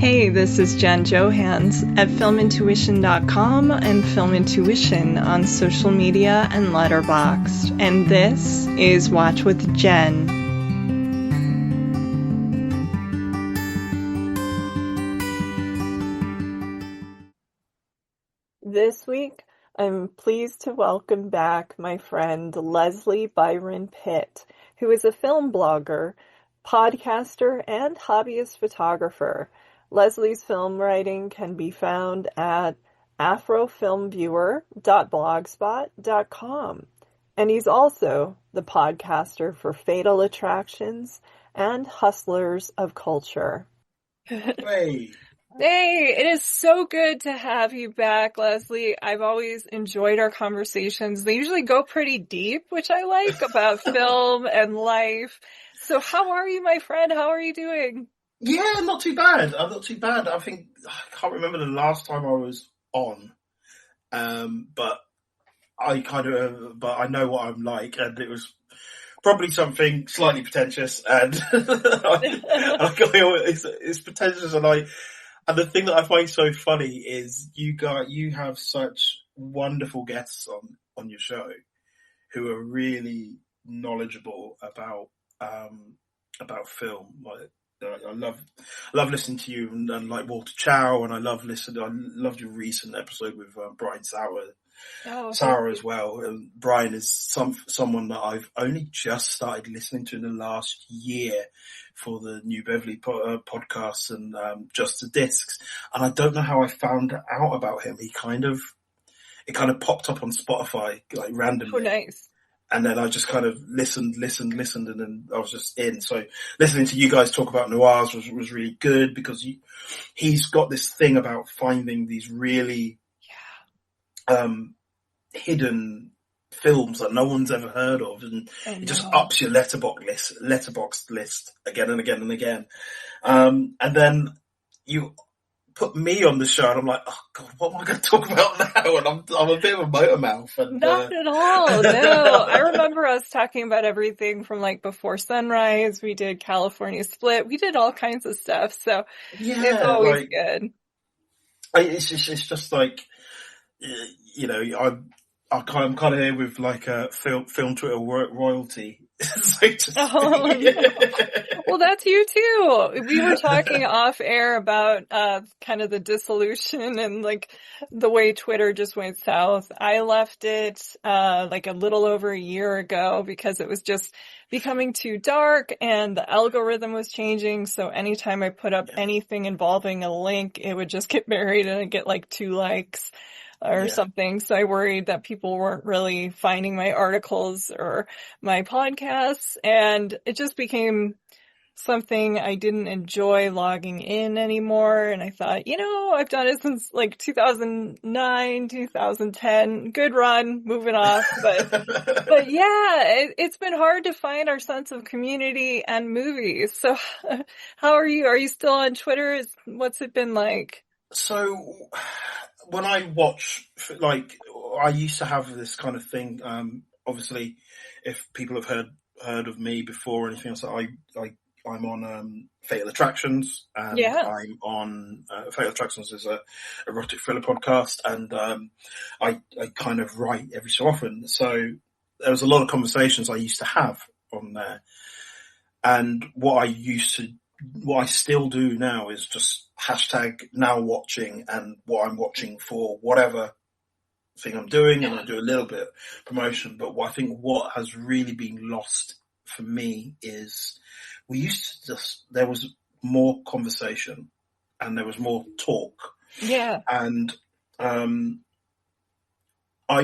Hey, this is Jen Johans at filmintuition.com and Film Intuition on social media and Letterboxd. And this is Watch with Jen. This week, I'm pleased to welcome back my friend Leslie Byron Pitt, who is a film blogger, podcaster, and hobbyist photographer. Leslie's film writing can be found at afrofilmviewer.blogspot.com. And he's also the podcaster for Fatal Attractions and Hustlers of Culture. Hey. Hey, it is so good to have you back, Leslie. I've always enjoyed our conversations. They usually go pretty deep, which I like, about film and life. So how are you, my friend? How are you doing? Yeah, not too bad. Not too bad. I can't remember the last time I was on, but I know what I'm like, and it was probably something slightly pretentious, and it's pretentious, and the thing that I find so funny is you have such wonderful guests on your show who are really knowledgeable about film. Like, I love listening to you and like Walter Chow, and I loved your recent episode with Brian Sauer as well. And Brian is someone that I've only just started listening to in the last year for the New Beverly podcasts and Just the Discs, and I don't know how I found out about him. It kind of popped up on Spotify like randomly. Oh, nice. And then I just kind of listened, and then I was just in. So listening to you guys talk about noirs was really good, because he's got this thing about finding these really hidden films that no one's ever heard of, and it just ups your letterbox list again and again and again. And then you put me on the show, and I'm like, oh God, what am I going to talk about now? And I'm a bit of a motor mouth. And, Not at all. No, I remember us talking about everything from like Before Sunrise. We did California Split. We did all kinds of stuff. So yeah, it's always good. It's just like, you know, I'm kind of here with like a film Twitter royalty. Well, that's you too. We were talking off air about kind of the dissolution and like the way Twitter just went south. I left it like a little over a year ago because it was just becoming too dark and the algorithm was changing. So anytime I put up anything involving a link, it would just get buried and I'd get like 2 likes. Or something. So I worried that people weren't really finding my articles or my podcasts, and it just became something I didn't enjoy logging in anymore. And I thought, I've done it since like 2009, 2010. Good run, moving off. But yeah, it's been hard to find our sense of community and movies. So how are you? Are you still on Twitter? What's it been like? So when I watch, like, I used to have this kind of thing. Obviously, if people have heard of me before or anything else, I'm on Fatal Attractions, and I'm on Fatal Attractions is a erotic thriller podcast, and I kind of write every so often. So there was a lot of conversations I used to have on there, and what I still do now is just hashtag now watching and what I'm watching for whatever thing I'm doing, and I do a little bit of promotion. But I think what has really been lost for me is there was more conversation and there was more talk. Yeah. And I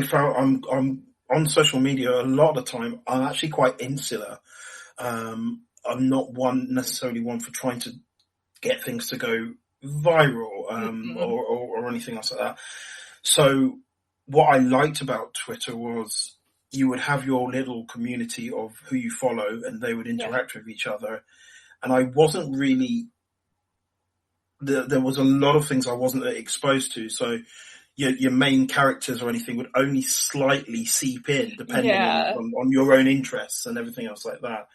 found I'm on social media a lot of the time. I'm actually quite insular. I'm not necessarily one for trying to get things to go viral, or anything else like that. So what I liked about Twitter was you would have your little community of who you follow, and they would interact with each other. And I wasn't really, there was a lot of things I wasn't exposed to. So your main characters or anything would only slightly seep in depending on your own interests and everything else like that.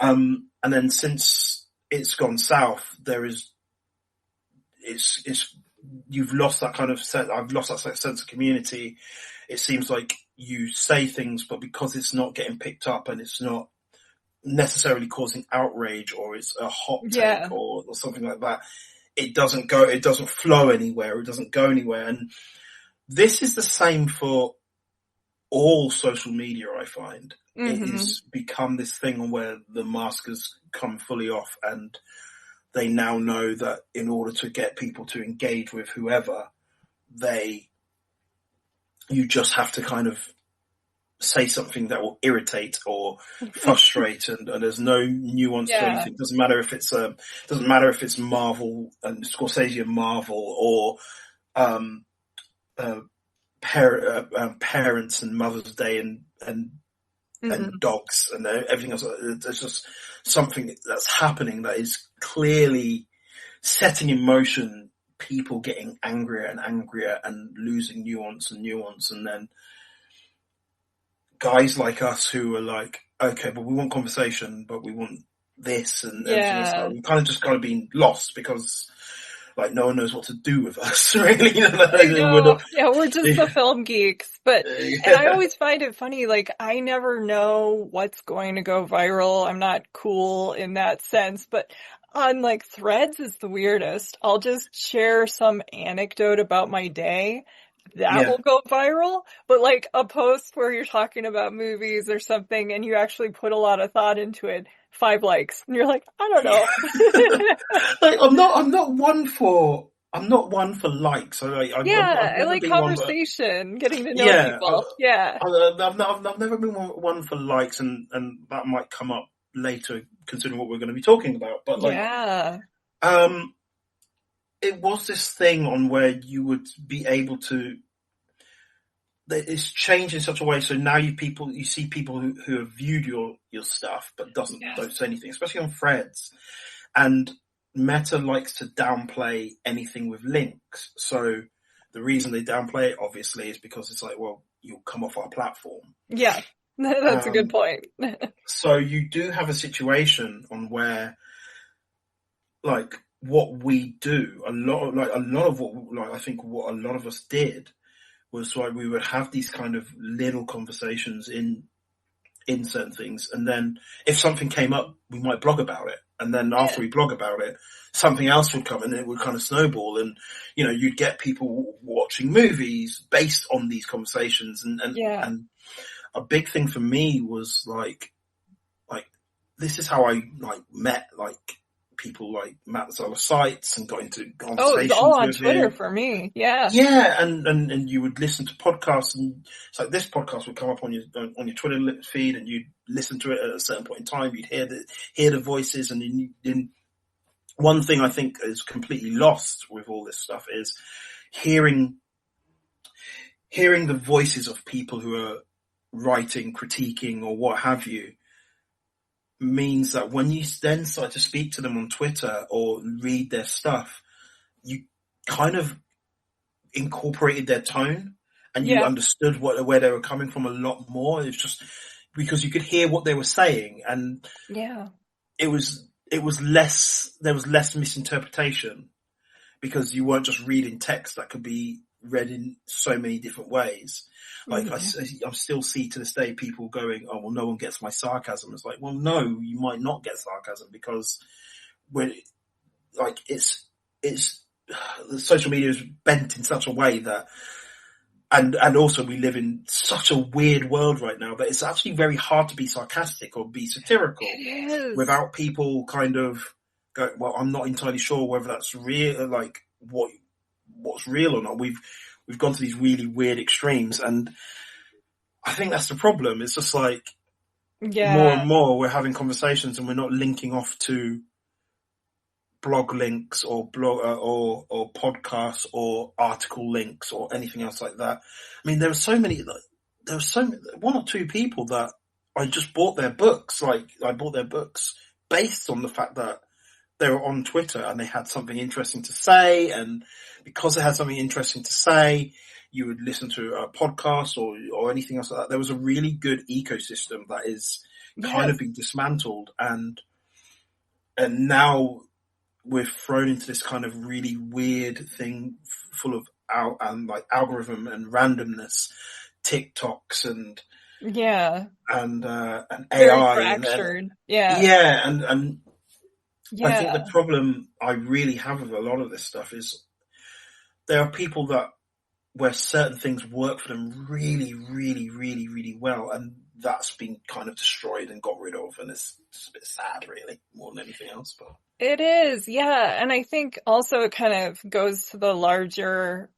And then since it's gone south, there is it's you've lost that kind of sense. I've lost that sense of community. It seems like you say things, but because it's not getting picked up and it's not necessarily causing outrage, or it's a hot take Yeah. or something like that, it doesn't flow anywhere. It doesn't go anywhere. And this is the same for all social media. I find it Hmm. has become this thing where the mask has come fully off, and they now know that in order to get people to engage with whoever, you just have to kind of say something that will irritate or frustrate, and there's no nuance to Yeah. anything. Doesn't matter if it's Marvel and Scorsese and Marvel, or um, uh, parents and Mother's Day and Hmm. dogs and everything else. There's just something that's happening that is clearly setting in motion people getting angrier and angrier and losing nuance and nuance, and then guys like us who are like, okay, but we want conversation, but we want this and everything else. Yeah. We kind of just kind of been lost because like no one knows what to do with us, really. I We're know. not, Yeah, we're just the film geeks. And I yeah, always find it funny, like, I never know what's going to go viral. I'm not cool in that sense, but on like Threads is the weirdest. I'll just share some anecdote about my day. That yeah. will go viral, but like a post where you're talking about movies or something and you actually put a lot of thought into it, 5 likes. And you're like, I don't know. Like, I'm not one for likes. I've Yeah, I never like been one. But conversation, getting to know yeah, people. Yeah. I've never been one for likes, and that might come up later, considering what we're going to be talking about. But like, Yeah. um, it was this thing on where you would be able to. It's changed in such a way. So now you see people who have viewed your stuff, but Yes. don't say anything, especially on threads. And Meta likes to downplay anything with links. So the reason they downplay it, obviously, is because it's like, well, you'll come off our platform. Yeah. That's a good Um, point. so you do have a situation on where, like, what we do, a lot of what, like, I think what a lot of us did was like we would have these kind of little conversations in certain things, and then if something came up, we might blog about it, and then Yeah. after we blog about it, something else would come, and it would kind of snowball, and you'd get people watching movies based on these conversations, Yeah. and a big thing for me was like this is how I like met like people like Matt Sites and got into Oh, it was all conversations on with Twitter him. for me. Yeah. Yeah, and you would listen to podcasts, and it's like this podcast would come up on your Twitter feed, and you'd listen to it at a certain point in time. You'd hear the voices, and then one thing I think is completely lost with all this stuff is hearing the voices of people who are writing, critiquing, or what have you. Means that when you then start to speak to them on Twitter or read their stuff, you kind of incorporated their tone, and you Yeah. understood where they were coming from a lot more. It's just because you could hear what they were saying, and Yeah. it was less, there was less misinterpretation because you weren't just reading text that could be read in so many different ways. Like I Hmm. still see to this day people going, "Oh well, no one gets my sarcasm." It's like, well, no, you might not get sarcasm because when like it's the social media is bent in such a way that, and also we live in such a weird world right now that it's actually very hard to be sarcastic or be satirical It is. without people kind of go, well, I'm not entirely sure whether that's real, like what's real or not. We've gone to these really weird extremes, and I think that's the problem. It's just like more Yeah. and more we're having conversations and we're not linking off to blog links or blog or podcasts or article links or anything else like that. I mean, there were so many, one or two people that I just bought their books. Like I bought their books based on the fact that they were on Twitter and they had something interesting to say, and because they had something interesting to say, you would listen to a podcast or anything else like that. There was a really good ecosystem that is kind Yes. of being dismantled, and now we're thrown into this kind of really weird thing full of like algorithm and randomness, TikToks Yeah. and Very AI and fractured. Yeah. yeah, and I think the Yeah. problem I really have with a lot of this stuff is there are people that where certain things work for them really, really, really, really well, and that's been kind of destroyed and got rid of, and it's a bit sad, really, more than anything else. But It is, yeah. And I think also it kind of goes to the larger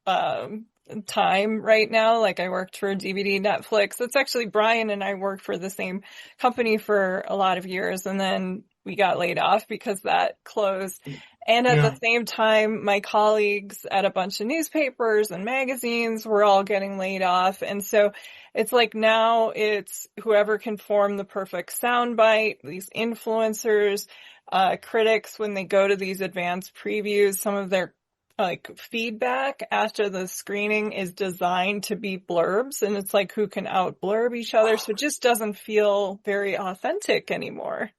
time right now. Like I worked for DVD Netflix. It's actually Brian and I worked for the same company for a lot of years, and then we got laid off because that closed. And at the yeah, same time, my colleagues at a bunch of newspapers and magazines were all getting laid off. And so it's like now it's whoever can form the perfect soundbite, these influencers, critics, when they go to these advanced previews, some of their like feedback after the screening is designed to be blurbs, and it's like who can out blurb each other. So it just doesn't feel very authentic anymore.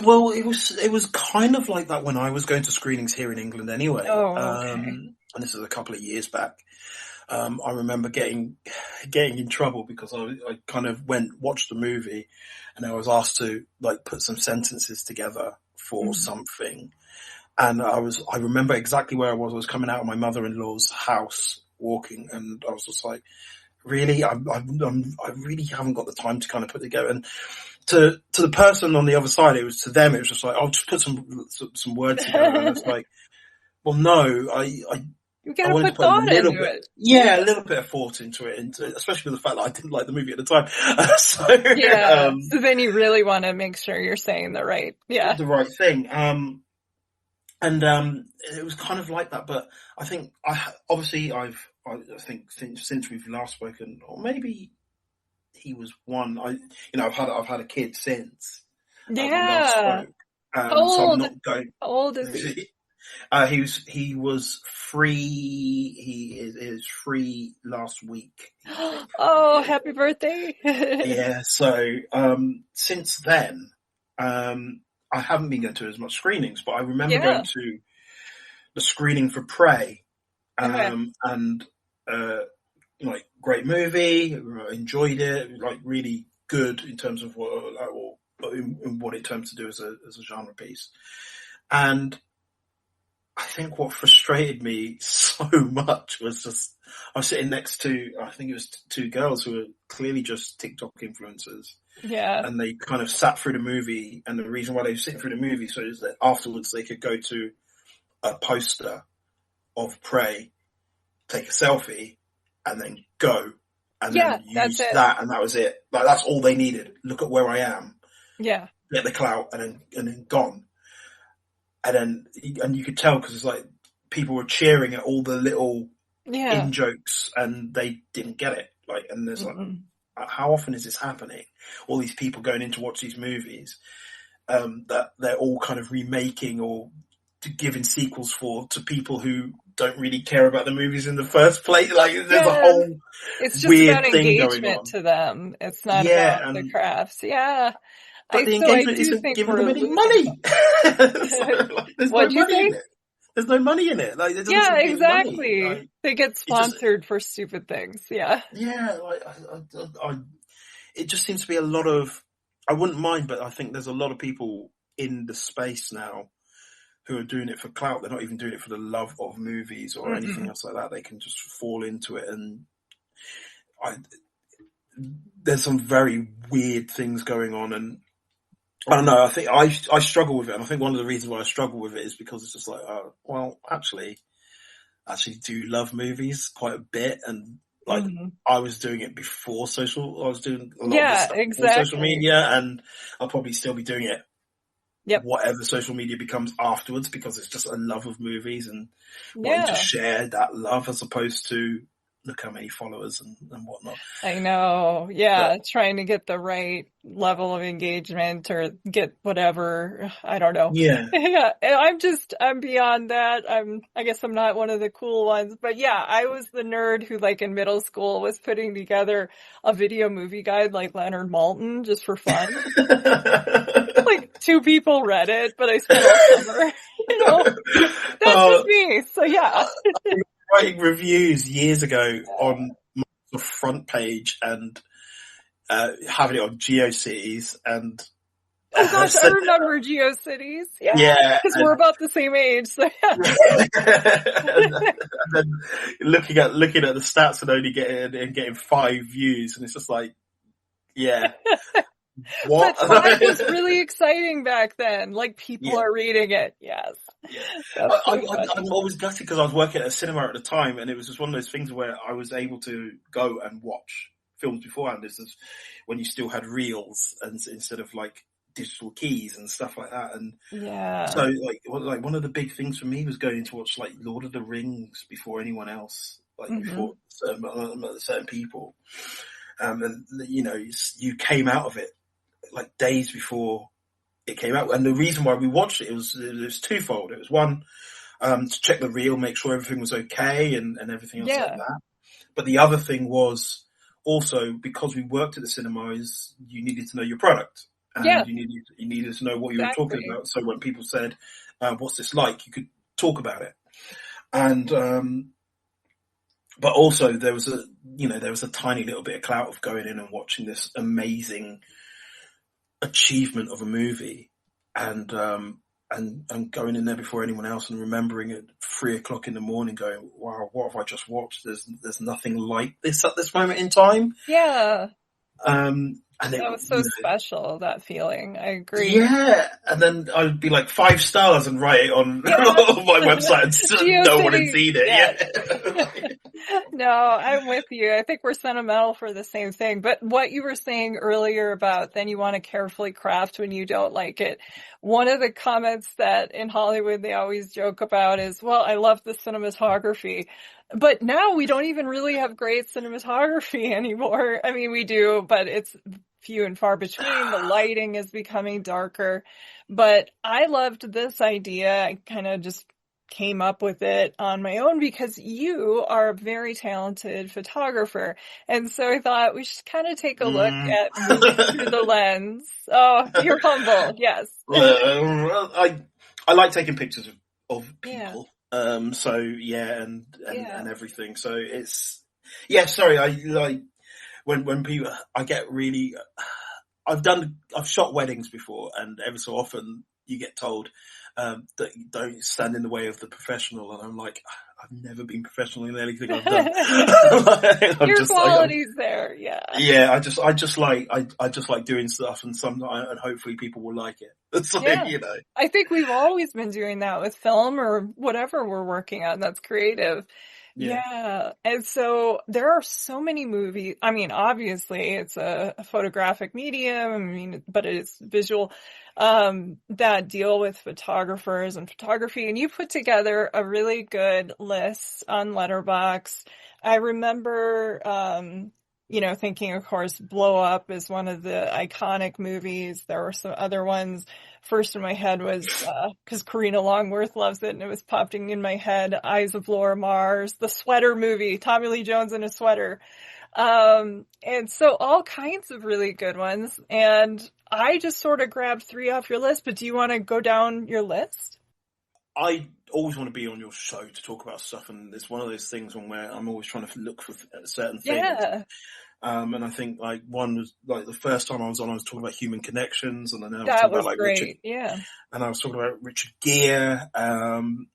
well, it was kind of like that when I was going to screenings here in England, anyway. Oh, okay. And this is a couple of years back. I remember getting in trouble because I kind of watched the movie, and I was asked to like put some sentences together for Mhm. something. And I remember exactly where I was. I was coming out of my mother-in-law's house walking, and I was just like, really, I really haven't got the time to kind of put together. And to the person on the other side, to them, it was just like, I'll just put some words together. And it's like, well, no, You I gotta wanted to put put a thought little into bit, it. yeah, a little bit of thought into it, especially with the fact that I didn't like the movie at the time. Yeah. So, So then you really want to make sure you're saying the right. Yeah. the right thing. And it was kind of like that, but I think I think since we've last spoken, or maybe he was one. I've had a kid since we last Yeah. spoke, How so I'm old? not going. How old is he? He was free. He is free last week. He came through. Oh, Yeah, happy birthday. yeah. So since then, I haven't been going to as much screenings, but I remember going Yeah. to the screening for Prey, Okay. and like great movie, enjoyed it, like really good in terms of in what it terms to do as a genre piece. And I think what frustrated me so much was just I was sitting next to, I think it was two girls who were clearly just TikTok influencers, Yeah. and they kind of sat through the movie, and the reason why they were sitting through the movie so is that afterwards they could go to a poster of Prey, take a selfie, and then go, and Yeah, then that's use it. that, and that was it. Like that's all they needed. Look at where I am, Yeah. get the clout, and then gone. And you could tell because it's like people were cheering at all the little Yeah. in jokes, and they didn't get it. Like, and there's like, Mm-mm. how often is this happening? All these people going in to watch these movies, that they're all kind of remaking or giving sequels to people who don't really care about the movies in the first place. Like, there's a Yeah. whole It's just about weird thing going engagement on. to them. It's not Yeah, about the crafts. Yeah. but the So I engagement do isn't think giving them we're any losing money. So, some. like, there's no What'd you money in say? it. There's no money in it. Like, it doesn't Yeah, seem to be any money. exactly. Like, They get it just, sponsored for stupid things. Yeah. yeah, like, it just seems to be a lot of, I wouldn't mind, but I think there's a lot of people in the space now who are doing it for clout. They're not even doing it for the love of movies or anything Mm-mm. else like that. They can just fall into it. And I, there's some very weird things going on. And I don't know. I think I struggle with it. And I think one of the reasons why I struggle with it is because it's just like, well, actually do love movies quite a bit. And like, Mm-hmm. I was doing it I was doing a lot of this Yeah, stuff before social exactly. media, and I'll probably still be doing it Yep. whatever social media becomes afterwards, because it's just a love of movies and wanting to Yeah. share that love as opposed to look how many followers and whatnot. I know. But Yeah. Trying to get the right level of engagement or get whatever. I don't know. yeah, Yeah. And I'm beyond that. I guess I'm not one of the cool ones, but yeah, I was the nerd who like in middle school was putting together a video movie guide like Leonard Maltin just for fun. Like two people read it, but I spent all summer. Well, that's just Oh, me. So yeah. writing reviews years ago on the front page and having it on GeoCities and Oh gosh, I said, remember GeoCities. Yeah, yeah, because we're about the same age. So yeah. and then looking at the stats and only getting 5 views, and it's just like, yeah, what? But 5 was really exciting back then. Like people Yeah. are reading it. Yes. Yeah, That's so funny. I'm always gutted because I was working at a cinema at the time, and it was just one of those things where I was able to go and watch films beforehand. This is when you still had reels and instead of like digital keys and stuff like that. And so, Yeah. like one of the big things for me was going to watch like Lord of the Rings before anyone else, like Hmm. before certain people. And you know, you came out of it like days before it came out, and the reason why we watched it was twofold. It was one, to check the reel, make sure everything was okay and everything else like Yeah. that. But the other thing was also because we worked at the cinemas, you needed to know your product Yeah. and you needed to know what you were talking Exactly. about. So when people said, "What's this like?" you could talk about it. And but also there was a tiny little bit of clout of going in and watching this amazing achievement of a movie and going in there before anyone else and remembering at 3 o'clock in the morning going, wow, what have I just watched? There's nothing like this at this moment in time. Yeah. And it, That was so special, that feeling. I agree. yeah. And then I'd be like 5 stars and write it on, Yeah. on my website and still no one had GeoCities. seen it. Yes. Yeah. No, I'm with you. I think we're sentimental for the same thing. But what you were saying earlier about then you want to carefully craft when you don't like it. One of the comments that in Hollywood they always joke about is, well, I love the cinematography. But now we don't even really have great cinematography anymore. I mean, we do, but it's few and far between. The lighting is becoming darker. But I loved this idea. I kind of just came up with it on my own because you are a very talented photographer. And so I thought we should kind of take a look at movies through the lens. Oh, you're humble. Yes. Well, I like taking pictures of Yeah. people. So yeah, and Yeah. everything. So it's, yeah, sorry. I like when people, I get really, I've shot weddings before, and every so often you get told, that you don't stand in the way of the professional. And I'm like, I've never been professional in anything I've done. Your quality's there. Yeah. Yeah, I just like doing stuff, and and hopefully people will like it. It's like, Yeah. I think we've always been doing that with film or whatever we're working on that's creative. yeah. Yeah. And so there are so many movies. I mean, obviously it's a photographic medium. I mean, but it's visual, that deal with photographers and photography. And you put together a really good list on Letterboxd. I remember, thinking, of course, Blow Up is one of the iconic movies. There were some other ones. First in my head was, cause Karina Longworth loves it and it was popping in my head, Eyes of Laura Mars, the sweater movie, Tommy Lee Jones in a sweater. And so all kinds of really good ones. And I just sort of grabbed 3 off your list, but do you want to go down your list? I always want to be on your show to talk about stuff, and it's one of those things where I'm always trying to look for certain things. Yeah. And I think like one was like the first time I was talking about human connections, and then I was That talking was about like Richard, great. Yeah. and I was talking about Richard Gere, and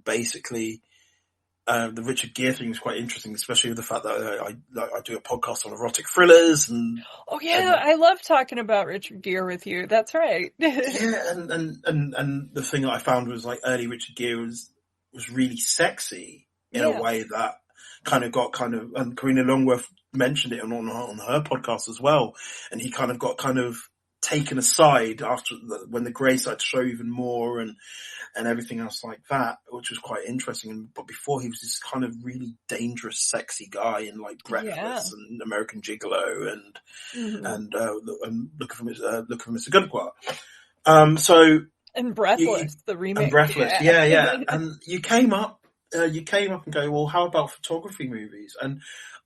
basically the Richard Gere thing is quite interesting, especially with the fact that I do a podcast on erotic thrillers and. Oh yeah, I love talking about Richard Gere with you. That's right. Yeah, and the thing that I found was like early Richard Gere was really sexy in a Yeah. way that and Karina Longworth mentioned it on her podcast as well, and he kind of got taken aside after when the grey started to show even more and everything else like that, which was quite interesting. But before, he was this kind of really dangerous, sexy guy in like Breathless and American Gigolo and Look for Mr. Goodquart. So And Breathless, the remake. and Breathless, yeah. And you came up and go, well, how about photography movies? And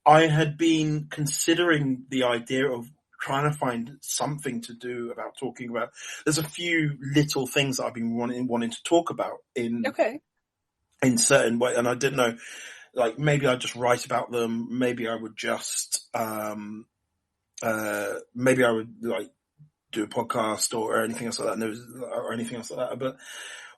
I had been considering the idea of trying to find something to do about talking about. There's a few little things that I've been wanting to talk about in certain way, and I didn't know. Like maybe I'd just write about them. Maybe I would just maybe I would like do a podcast or anything else like that. But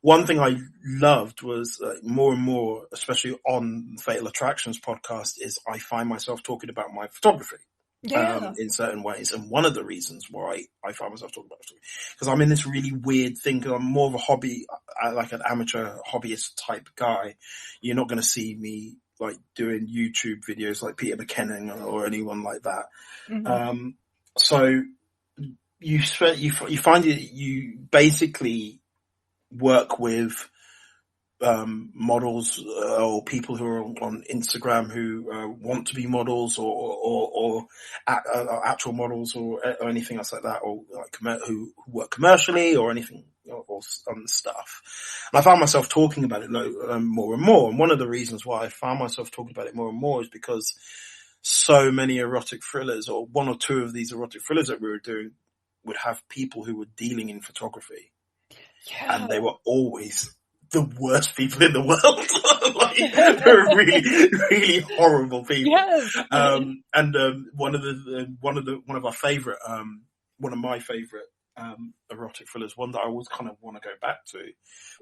one thing I loved was more and more, especially on Fatal Attractions podcast, is I find myself talking about my photography in certain ways. And one of the reasons why I find myself talking about photography, because I'm in this really weird thing, because I'm more of a hobby, like an amateur hobbyist type guy. You're not going to see me like doing YouTube videos like Peter McKinnon or anyone like that. Mm-hmm. So you find it, you basically work with models or people who are on Instagram who want to be models or actual models or anything else like that, or like who work commercially or anything or stuff. And I found myself talking about it more and more. And one of the reasons why I found myself talking about it more and more is because so many erotic thrillers, or one or two of these erotic thrillers that we were doing, would have people who were dealing in photography. Yeah. And they were always the worst people in the world. Like, they were really, really horrible people. Yes. One of my favorite erotic thrillers, one that I always kind of want to go back to,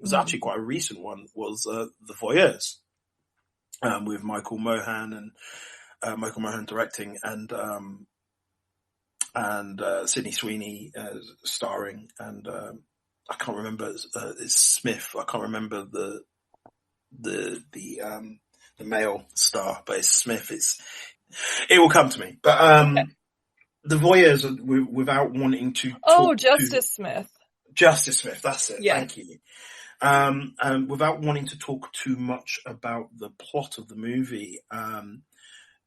was actually quite a recent one, was The Voyeurs, with Michael Mohan directing, and Sydney Sweeney starring, and I can't remember. It's Smith. I can't remember the male star, but it's Smith. It will come to me. But The Voyeurs, without wanting to. Smith. Justice Smith. That's it. Yeah. Thank you. And without wanting to talk too much about the plot of the movie,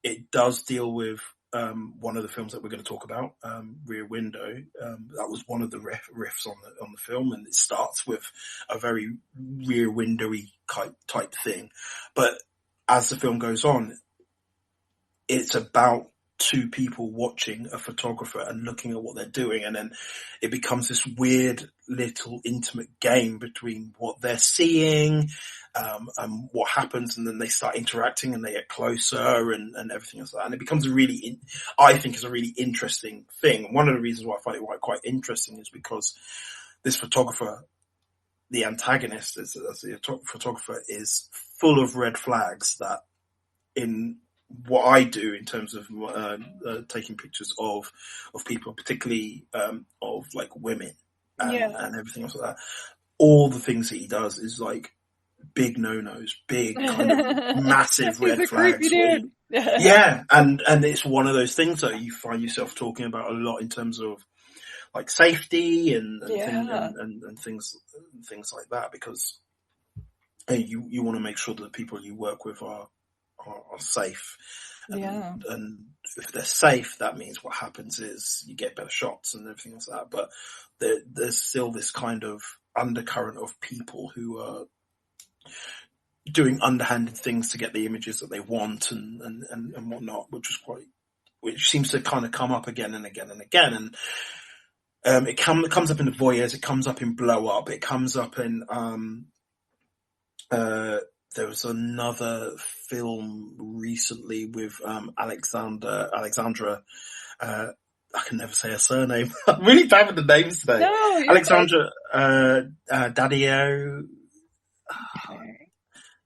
it does deal with one of the films that we're going to talk about, Rear Window. That was one of the riffs on the film, and it starts with a very Rear Windowy type thing. But as the film goes on, it's about two people watching a photographer and looking at what they're doing, and then it becomes this weird little intimate game between what they're seeing and what happens, and then they start interacting and they get closer and everything else like that. And it becomes I think is a really interesting thing. And one of the reasons why I find it quite interesting is because this photographer, the antagonist, as the photographer, is full of red flags that in what I do in terms of taking pictures of people, particularly of like women and everything else like that. All the things that he does is like big no-nos, big kind of massive red flags. Yeah, and it's one of those things that you find yourself talking about a lot in terms of like safety and things like that, because you want to make sure that the people you work with are safe, and if they're safe, that means what happens is you get better shots and everything else like that. But there's still this kind of undercurrent of people who are doing underhanded things to get the images that they want and whatnot, which seems to kind of come up again and again and again. And it comes up in The Voyeurs, it comes up in Blow Up, it comes up in there was another film recently with Alexandra. I can never say her surname. I'm really bad with the names today. No, Alexandra Daddario. Okay.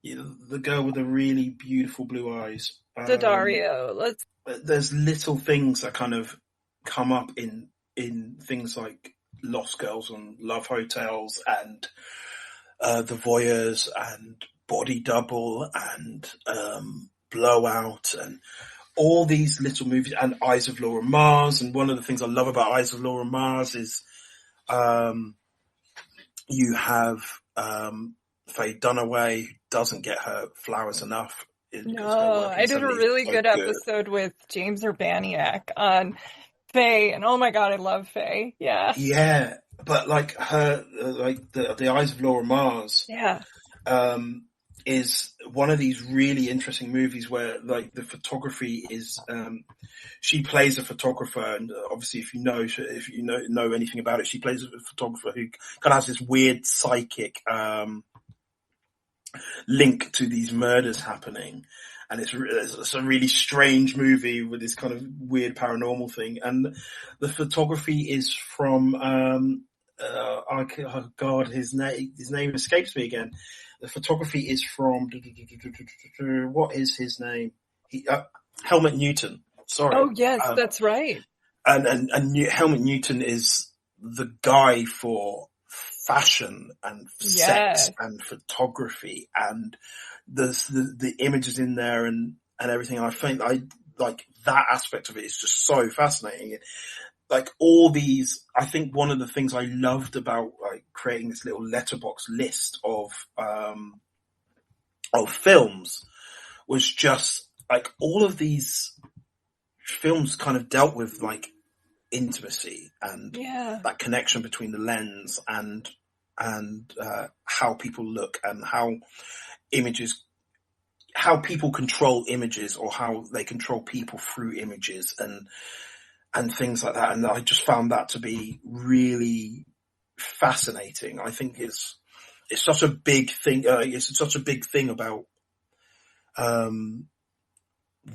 The girl with the really beautiful blue eyes. Daddario. There's little things that kind of come up in things like Lost Girls and Love Hotels and The Voyeurs and Body Double and Blowout and all these little movies, and Eyes of Laura Mars. And one of the things I love about Eyes of Laura Mars is you have Faye Dunaway, who doesn't get her flowers enough. No, I did a really good episode with James Urbaniak on Faye, and oh my god, I love Faye. Yeah. Yeah, but like her, like the Eyes of Laura Mars. Yeah. is one of these really interesting movies where like the photography is, she plays a photographer, and obviously if you know anything about it, she plays a photographer who kind of has this weird psychic link to these murders happening. And it's a really strange movie with this kind of weird paranormal thing. And the photography is from, oh God, his name escapes me again. The photography is from, what is his name? Helmut Newton. Sorry. Oh, yes, that's right. And Helmut Newton is the guy for fashion and sex Yes. and photography and the images in there and everything. And I think I like that aspect of it is just so fascinating. Like all these, I think one of the things I loved about like creating this little letterbox list of films was just like all of these films kind of dealt with like intimacy and that connection between the lens and how people look and how people control images or how they control people through images and things like that. And I just found that to be really fascinating. I think it's such a big thing. It's such a big thing about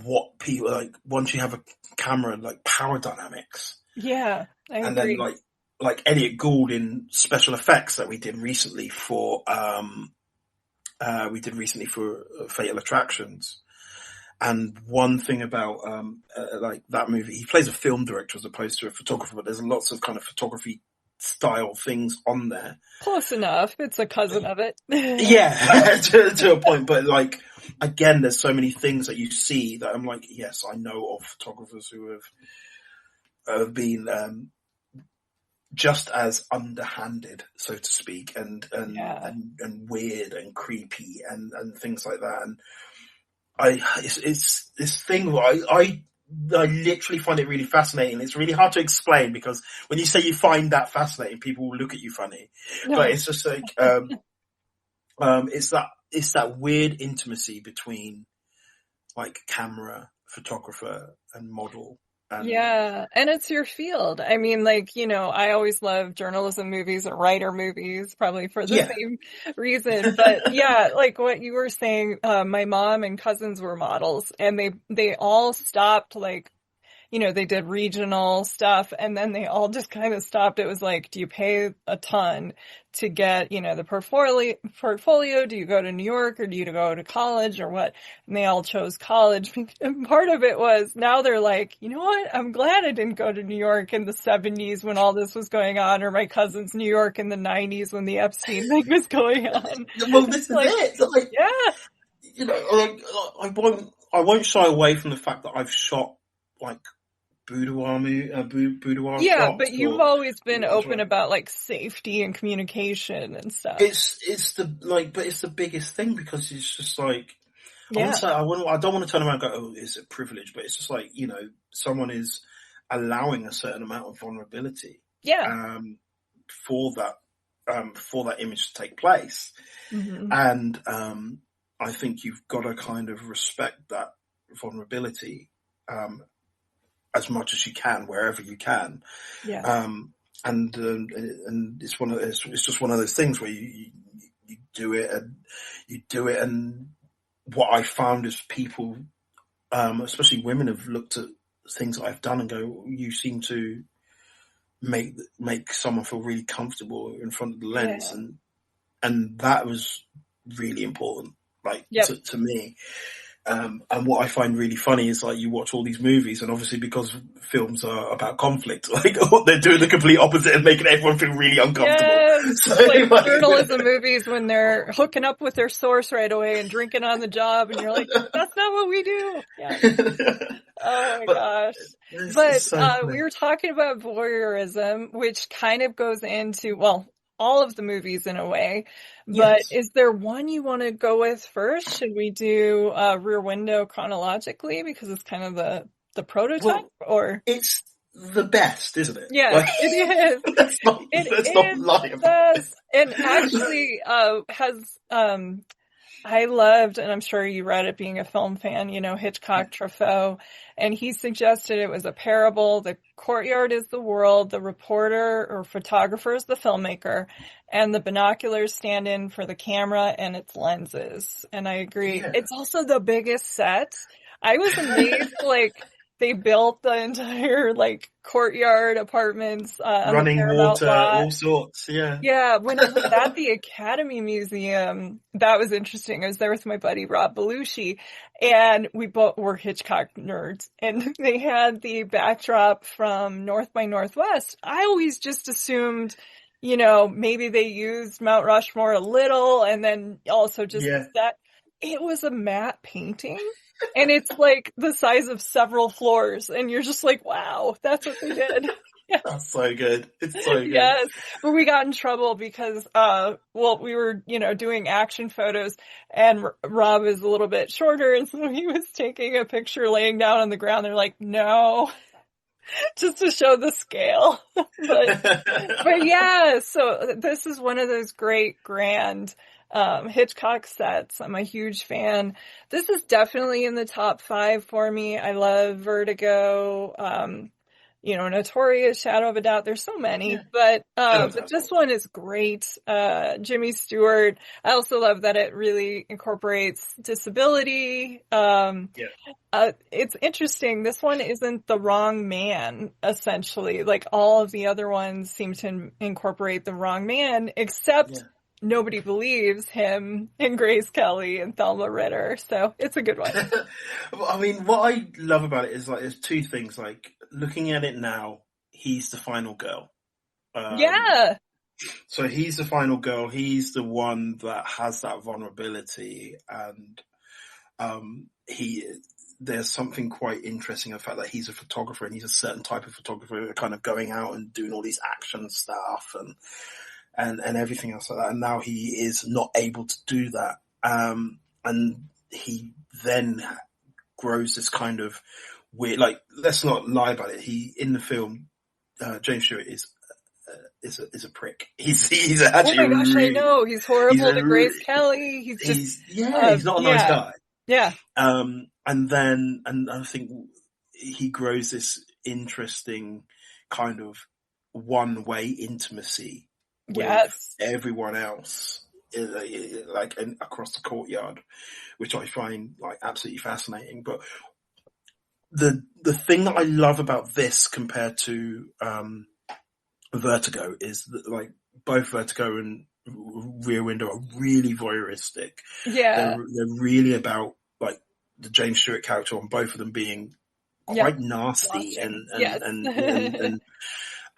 what people like once you have a camera, like power dynamics. Yeah, I And agree. then like Elliot Gould in special effects that we did recently for Fatal Attractions. And one thing about like that movie, he plays a film director as opposed to a photographer, but there's lots of kind of photography style things on there. Close enough. It's a cousin of it. Yeah, to a point. But like, again, there's so many things that you see that I'm like, yes, I know of photographers who have been just as underhanded, so to speak, and weird and creepy and things like that. And it's this thing where I literally find it really fascinating. It's really hard to explain because when you say you find that fascinating, people will look at you funny. No. But it's just like, it's that weird intimacy between like camera, photographer and model. Yeah, and it's your field. I mean, like, you know, I always love journalism movies or writer movies, probably for the same reason. But yeah, like what you were saying, my mom and cousins were models, and they all stopped, like, you know, they did regional stuff, and then they all just kind of stopped. It was like, do you pay a ton to get, you know, the portfolio? Do you go to New York or do you go to college or what? And they all chose college. And part of it was now they're like, you know what? I'm glad I didn't go to New York in the 70s when all this was going on, or my cousin's New York in the 90s when the Epstein thing was going on. Well, this is like, it. Like, yeah. You know, I won't shy away from the fact that I've shot like boudoir Yeah, shots. but you've always been open about like safety and communication and stuff. It's the biggest thing because it's just like, I don't want to turn around and go, oh, is it privilege? But it's just like, you know, someone is allowing a certain amount of vulnerability. Yeah. For that image to take place. Mm-hmm. And, I think you've got to kind of respect that vulnerability, as much as you can, wherever you can. Yeah. And it's just one of those things where you do it and what I found is people, especially women, have looked at things that I've done and go, you seem to make someone feel really comfortable in front of the lens. Yeah. And that was really important, like to me. And what I find really funny is like you watch all these movies, and obviously because films are about conflict, like they're doing the complete opposite and making everyone feel really uncomfortable. Yes, so, like journalism movies when they're hooking up with their source right away and drinking on the job, and you're like, that's not what we do. Yeah. Oh my gosh. But we were talking about voyeurism, which kind of goes into, well, all of the movies in a way, but is there one you want to go with first? Should we do Rear Window chronologically because it's kind of the prototype, or it's the best, isn't it? Yeah, like, it is. Let's not lie about it. And actually has I loved, and I'm sure you read it being a film fan, Yeah, Hitchcock Truffaut, and he suggested it was a parable. The courtyard is the world, the reporter or photographer is the filmmaker, and the binoculars stand in for the camera and its lenses. And I agree. yeah. It's also the biggest set. I was amazed, like, they built the entire, like, courtyard apartments, on the Running Paramount water, lot. all sorts. Yeah, Yeah, when I was at the Academy Museum, that was interesting. I was there with my buddy Rob Belushi, and we both were Hitchcock nerds, and they had the backdrop from North by Northwest. I always just assumed, maybe they used Mount Rushmore a little, and then also just the yeah. set. It was a matte painting, and it's like the size of several floors, and you're just like, wow, that's what they did. That's so good. It's so good. Yes, but we got in trouble because, we were, doing action photos and Rob is a little bit shorter and so he was taking a picture laying down on the ground. They're like, no, just to show the scale. But yeah, so this is one of those great grand, Hitchcock sets. I'm a huge fan. This is definitely in the top 5 for me. I love Vertigo. Notorious, Shadow of a Doubt. There's so many, Yeah, but this one is great. Jimmy Stewart. I also love that it really incorporates disability. yeah, It's interesting. This one isn't the wrong man, essentially. Like all of the other ones seem to incorporate the wrong man, except yeah. nobody believes him and Grace Kelly and Thelma Ritter. So it's a good one. I mean, what I love about it is like there's two things. Like looking at it now, he's the final girl. Um, Yeah. so he's the final girl. He's the one that has that vulnerability, and he. There's something quite interesting in the fact that he's a photographer and he's a certain type of photographer, kind of going out and doing all these action stuff and everything else like that. And now he is not able to do that. And he then grows this kind of weird, like, let's not lie about it. He, in the film, James Stewart is a prick. He's Oh actually my gosh, I really, know. He's he's horrible a to Grace really, Kelly. He's just, he's not a nice yeah, guy. yeah, And I think he grows this interesting kind of one-way intimacy with yes, everyone else, like across the courtyard, which I find like absolutely fascinating. But the thing that I love about this compared to Vertigo is that like both Vertigo and Rear Window are really voyeuristic. yeah, They're really about like the James Stewart character on both of them being yep, quite nasty watching. Yes.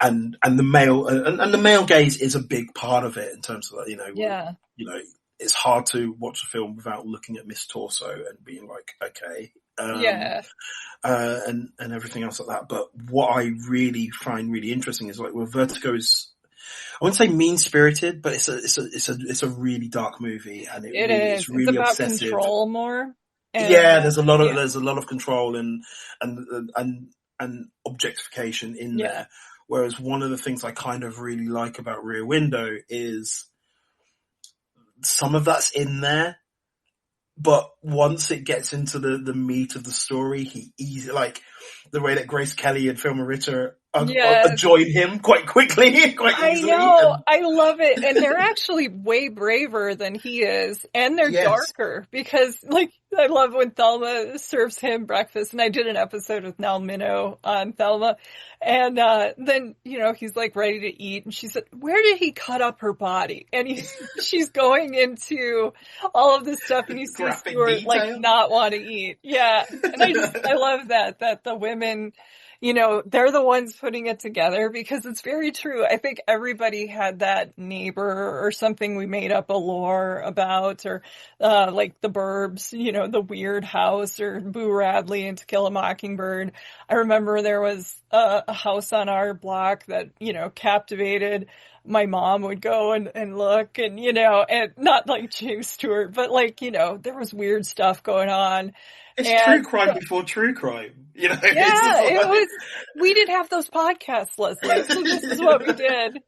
and the male and the male gaze is a big part of it in terms of, Yeah, it's hard to watch a film without looking at Miss Torso and being like, okay, yeah, and everything else like that. But what I really find really interesting is like, well, Vertigo is, I wouldn't say mean spirited, but it's a really dark movie, and it it's is. It's really about obsessive. control more. And, Yeah, yeah, there's a lot of control and objectification in yeah, there. Whereas one of the things I kind of really like about Rear Window is some of that's in there, but once it gets into the meat of the story, he easily, like the way that Grace Kelly and Phil Ritter yes. join him quite quickly, quite I easily, know. and I love it. And they're actually way braver than he is. And they're yes, darker because, like, I love when Thelma serves him breakfast. And I did an episode with Nell Minow on Thelma. And then, he's like ready to eat. And she said, where did he cut up her body? And she's going into all of this stuff. And you see graphic Stuart, like, detail. not want to eat. Yeah. And I love that the women, they're the ones putting it together because it's very true. I think everybody had that neighbor or something we made up a lore about, or like the Burbs, the weird house, or Boo Radley and To Kill a Mockingbird. I remember there was a house on our block that, captivated my mom would go and look and, you know, and not like James Stewart, but like, you know, there was weird stuff going on. It's true And crime before true crime. You know, it's yeah, just it like. was, we didn't have those podcasts, Leslie. So this is what we did.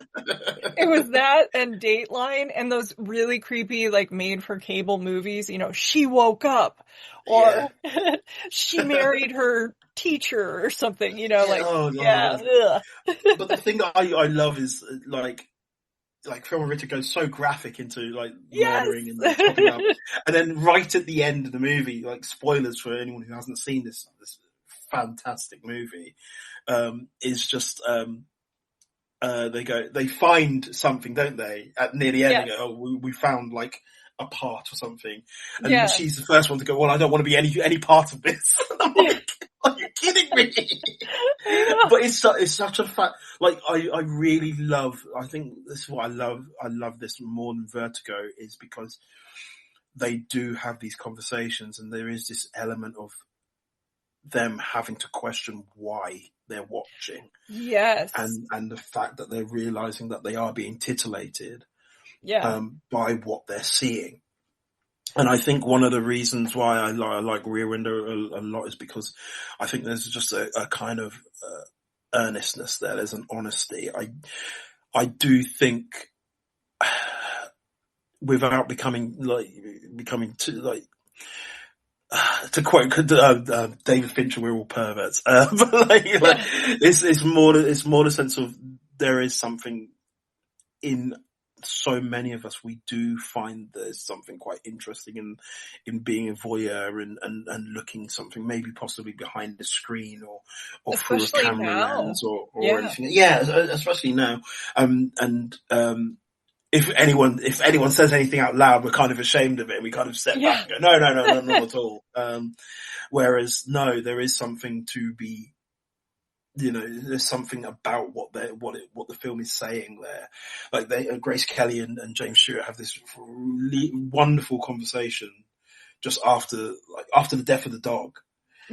It was that and Dateline and those really creepy, like made for cable movies, you know, She Woke Up Yeah. or She Married Her Teacher or something, you know, Yeah. like, Oh yeah, no. ugh. But the thing that I love is like Film Ritter goes so graphic into like murdering and like chopping up, Yes. and then right at the end of the movie, like spoilers for anyone who hasn't seen this fantastic movie, is just they find something, don't they? At near the end, they Yes. go, "Oh, we found like a part or something," and Yes. she's the first one to go, "Well, I don't want to be any part of this." And I'm Yeah. like, "Are you kidding me?" I know. But it's such a fact. Like I really love. I think this is what I love. I love this more than Vertigo is because they do have these conversations, and there is this element of them having to question why they're watching, Yes. and the fact that they're realizing that they are being titillated Yeah. by what they're seeing. And I think one of the reasons why I like Rear Window a lot is because I think there's just a kind of earnestness there. There's an honesty. I do think, without becoming too like, to quote David Fincher, we're all perverts. But like Yeah. it's more the sense of there is something in so many of us. We do find there's something quite interesting in being a voyeur and looking something maybe possibly behind the screen or through a Especially camera now. lens or Yeah. anything. Yeah, especially now. And if anyone says anything out loud, we're kind of ashamed of it. We kind of step back Yeah. and go, no, not at all. Whereas no, there is something to be, there's something about what the film is saying there. Like Grace Kelly and James Stewart have this really wonderful conversation just after the death of the dog.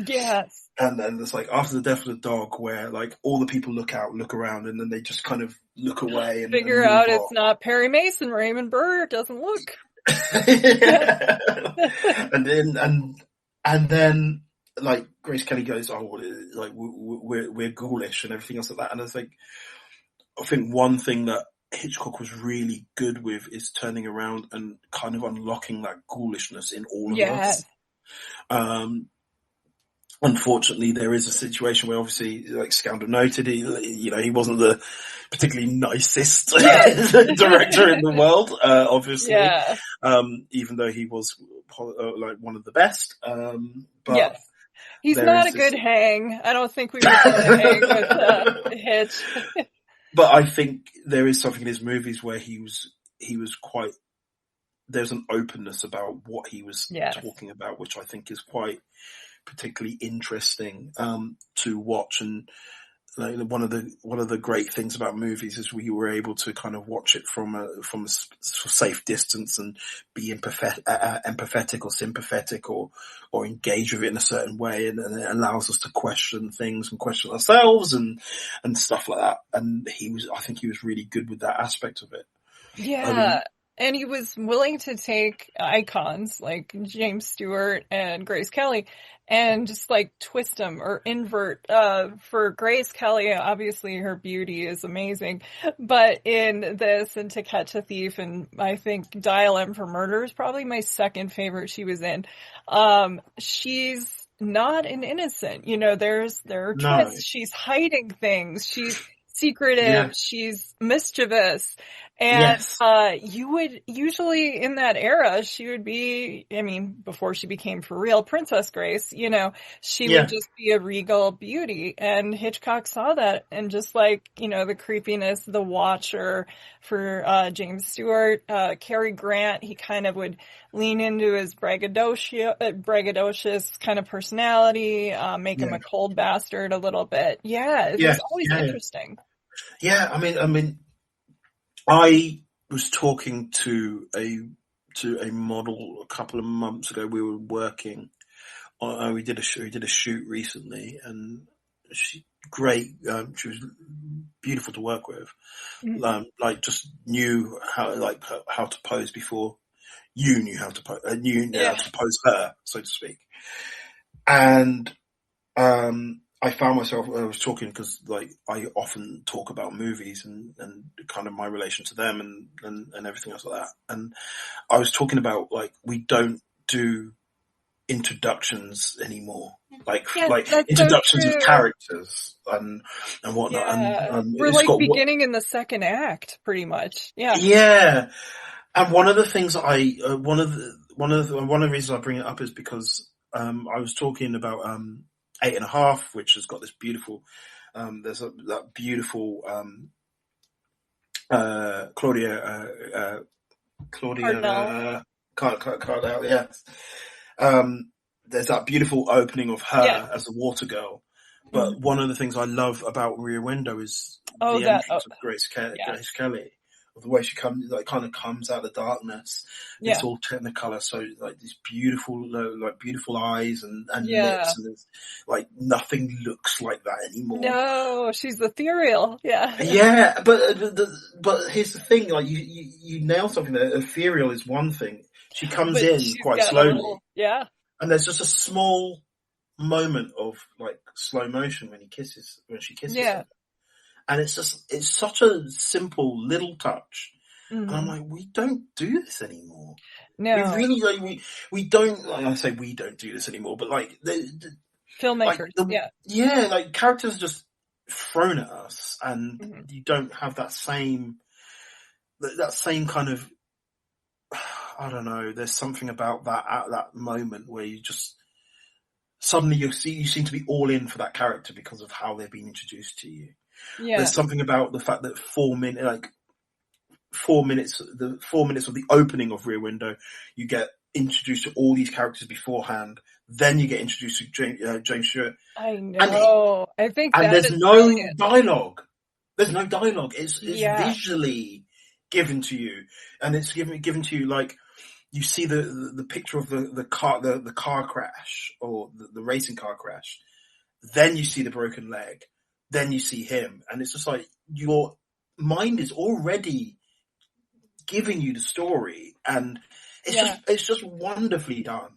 Yes. And then it's like after the death of the dog where like all the people look around and then they just kind of look away and Figure move out on. it's not Perry Mason. Raymond Burr doesn't look. and then like Grace Kelly goes, "Oh, like we're ghoulish and everything else like that." And I think one thing that Hitchcock was really good with is turning around and kind of unlocking that ghoulishness in all of Yes. us. Unfortunately, there is a situation where obviously, like Scoundrel noted, he wasn't the particularly nicest director in the world, obviously, Yeah. even though he was like one of the best. But Yes. He's there not is a this. good hang. I don't think we would get to hang with Hitch. But I think there is something in his movies where he was quite. There's an openness about what he was Yes. talking about, which I think is quite particularly interesting to watch. And like, one of the great things about movies is we were able to kind of watch it from a safe distance and be empathetic or sympathetic or engage with it in a certain way, and it allows us to question things and question ourselves and stuff like that. And I think he was really good with that aspect of it. Yeah. And he was willing to take icons like James Stewart and Grace Kelly and just like twist them or invert. For Grace Kelly, obviously her beauty is amazing, but in this and To Catch a Thief, and I think Dial M for Murder is probably my second favorite she was in. She's not an innocent, there are No. twists. She's hiding things. She's secretive. Yeah. She's mischievous. And, Yes. you would usually in that era, she would be, before she became for real Princess Grace, she would just be a regal beauty. And Hitchcock saw that. And just like, the creepiness, the Watcher for, James Stewart, Cary Grant, he kind of would lean into his braggadocious kind of personality, make him a cold bastard a little bit. Yeah, it was always interesting. Yeah, I mean, I was talking to a model a couple of months ago. We were working. We did a shoot recently, and she great. She was beautiful to work with. Mhm. Like just knew how to pose before you knew how to pose. You knew how Yeah. to pose her, so to speak. And I found myself, I was talking because like I often talk about movies and kind of my relation to them and everything else like that. And I was talking about like we don't do introductions anymore, Yes, like that's so introductions of true. and whatnot. And Yeah. We're it's like got what, beginning in the second act, pretty much. Yeah. yeah. And one of the things one of the reasons I bring it up is because I was talking about 8.5, which has got this beautiful that beautiful Claudia Cardinal. Cardell, yes. There's that beautiful opening of Yeah. her as a water girl. But Mhm. one of the things I love about Rear Window is Oh, the that. Oh, entrance of yeah. Grace Kelly, of the way she comes, like kind of comes out of the darkness. It's Yeah. all Technicolor, so like these beautiful, like beautiful eyes and Yeah. lips, and it's like nothing looks like that anymore. No, she's ethereal. Yeah. Yeah, but here's the thing: like you nail something there. Ethereal is one thing. She comes But in she's quite got a slowly, little, yeah. and there's just a small moment of like slow motion when she kisses Yeah. him, and it's such a simple little touch, and I'm Hmm. like, we don't do this anymore. We No. really like we don't. Like I say we don't do this anymore, but like Filmmakers. Yeah. yeah, like characters are just thrown at us, and Hmm. you don't have that same kind of, I don't know. There's something about that at that moment where you just suddenly you seem to be all in for that character because of how they've been introduced to you. Yeah. There's something about the fact that 4 minutes, the 4 minutes of the opening of Rear Window, you get introduced to all these characters beforehand. Then you get introduced to James Stewart, I and know. I think and that there's is no brilliant. dialogue. There's no dialogue. It's Yeah. visually given to you, and it's given to you like you see the picture of the car crash or the racing car crash. Then you see the broken leg. Then you see him, and it's just like your mind is already giving you the story, and Yeah. it's just wonderfully done.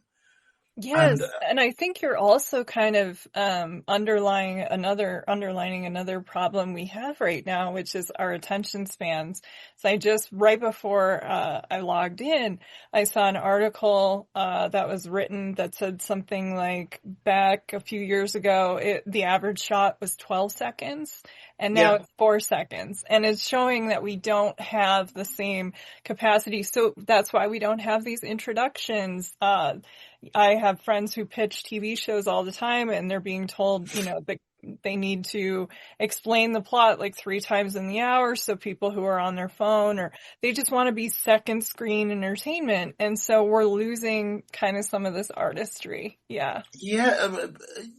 And Yes, and I think you're also kind of underlining another problem we have right now, which is our attention spans. So I just right before I logged in, I saw an article that was written that said something like back a few years ago, the average shot was 12 seconds, and now yeah, it's 4 seconds, and it's showing that we don't have the same capacity. So that's why we don't have these introductions. I have friends who pitch TV shows all the time and they're being told, that they need to explain the plot like 3 times in the hour. So people who are on their phone or they just want to be second screen entertainment. And so we're losing kind of some of this artistry. Yeah. yeah.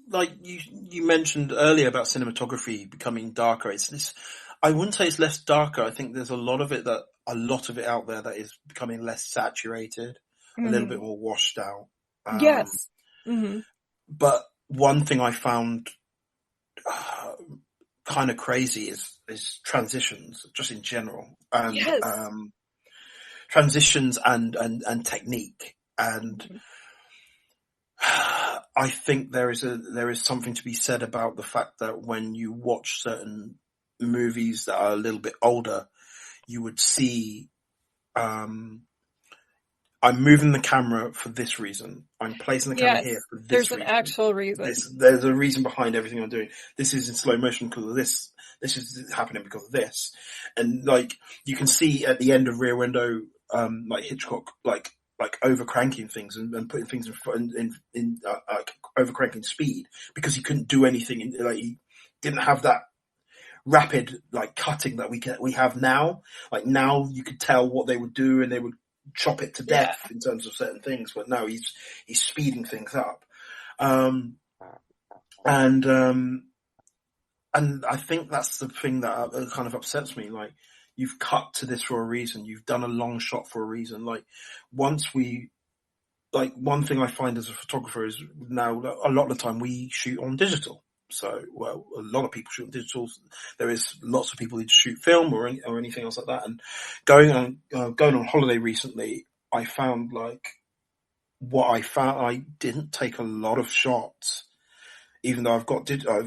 Like you mentioned earlier about cinematography becoming darker. It's this. I wouldn't say it's less darker. I think there's a lot of it out there that is becoming less saturated, a little bit Hmm. more washed out. Yes. Hmm. But one thing I found uh, kind of crazy is transitions, just in general, and Yes. transitions and technique. And Mhm. I think there is something to be said about the fact that when you watch certain movies that are a little bit older, you would see um, I'm moving the camera for this reason. I'm placing the camera here Yes. for There's this an reason. actual reason. There's a reason behind everything I'm doing. This is in slow motion because of this. This is happening because of this. And like you can see at the end of Rear Window, like Hitchcock, like over cranking things and putting things in front in over cranking speed because he couldn't do anything. Like he didn't have that rapid like cutting that we have now. Like now you could tell what they would do and they would chop it to Yeah. death in terms of certain things, but no, he's speeding things up. Um, and I think that's the thing that kind of upsets me. Like you've cut to this for a reason. You've done a long shot for a reason. Like one thing I find as a photographer is now a lot of the time we shoot on digital. So, well, a lot of people shoot digital. There is lots of people who shoot film or anything else like that. And going on holiday recently, I found I didn't take a lot of shots, even though I've got digital,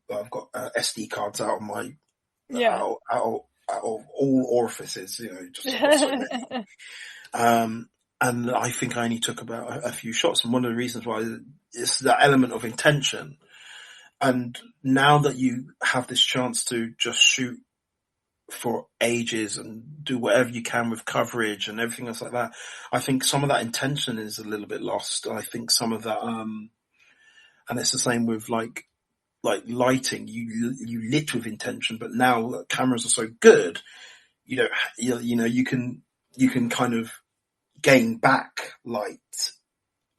I've got SD cards out of my Yeah. out of all orifices, just I've got so many. And I think I only took about a few shots. And one of the reasons why is that element of intention. And now that you have this chance to just shoot for ages and do whatever you can with coverage and everything else like that, I think some of that intention is a little bit lost. I think some of that, and it's the same with like lighting. You lit with intention, but now cameras are so good, you can kind of gain back light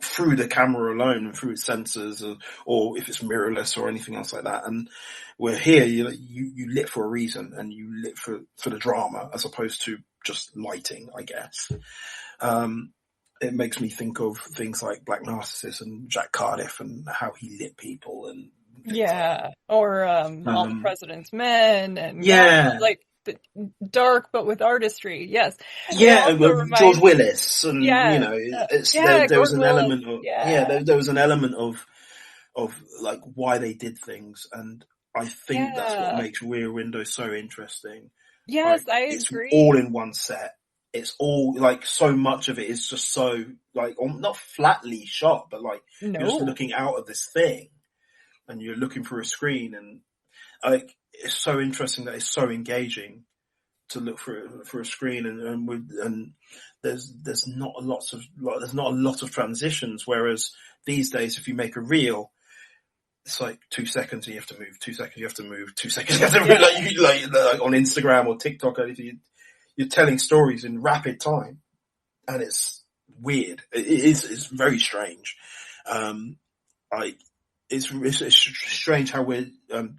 through the camera alone and through its sensors, or if it's mirrorless or anything else like that. And we're here, you lit for a reason, and you lit for the drama as opposed to just lighting, I guess. It makes me think of things like Black Narcissus and Jack Cardiff and how he lit people and things like that. Or All the President's Men, and Yeah. like dark but with artistry. Yes. It Yeah, also George reminds me. Willis, and Yes. there was Gordon an Willis. element of Yeah. there was an element of like why they did things, and I think that's what Yeah. makes Rear Window so interesting. Yes, Like, I it's agree. all in one set. It's all like so much of it is just so like not flatly shot, but like you're just No. looking out of this thing and you're looking through a screen, and like it's so interesting that it's so engaging to look for a screen, and there's not a lot of transitions. Whereas these days, if you make a reel, it's like 2 seconds and you have to move, 2 seconds you have to move, 2 seconds you have to move. Like on Instagram or TikTok or anything, you're telling stories in rapid time, and it's weird. It's very strange. It's strange how we're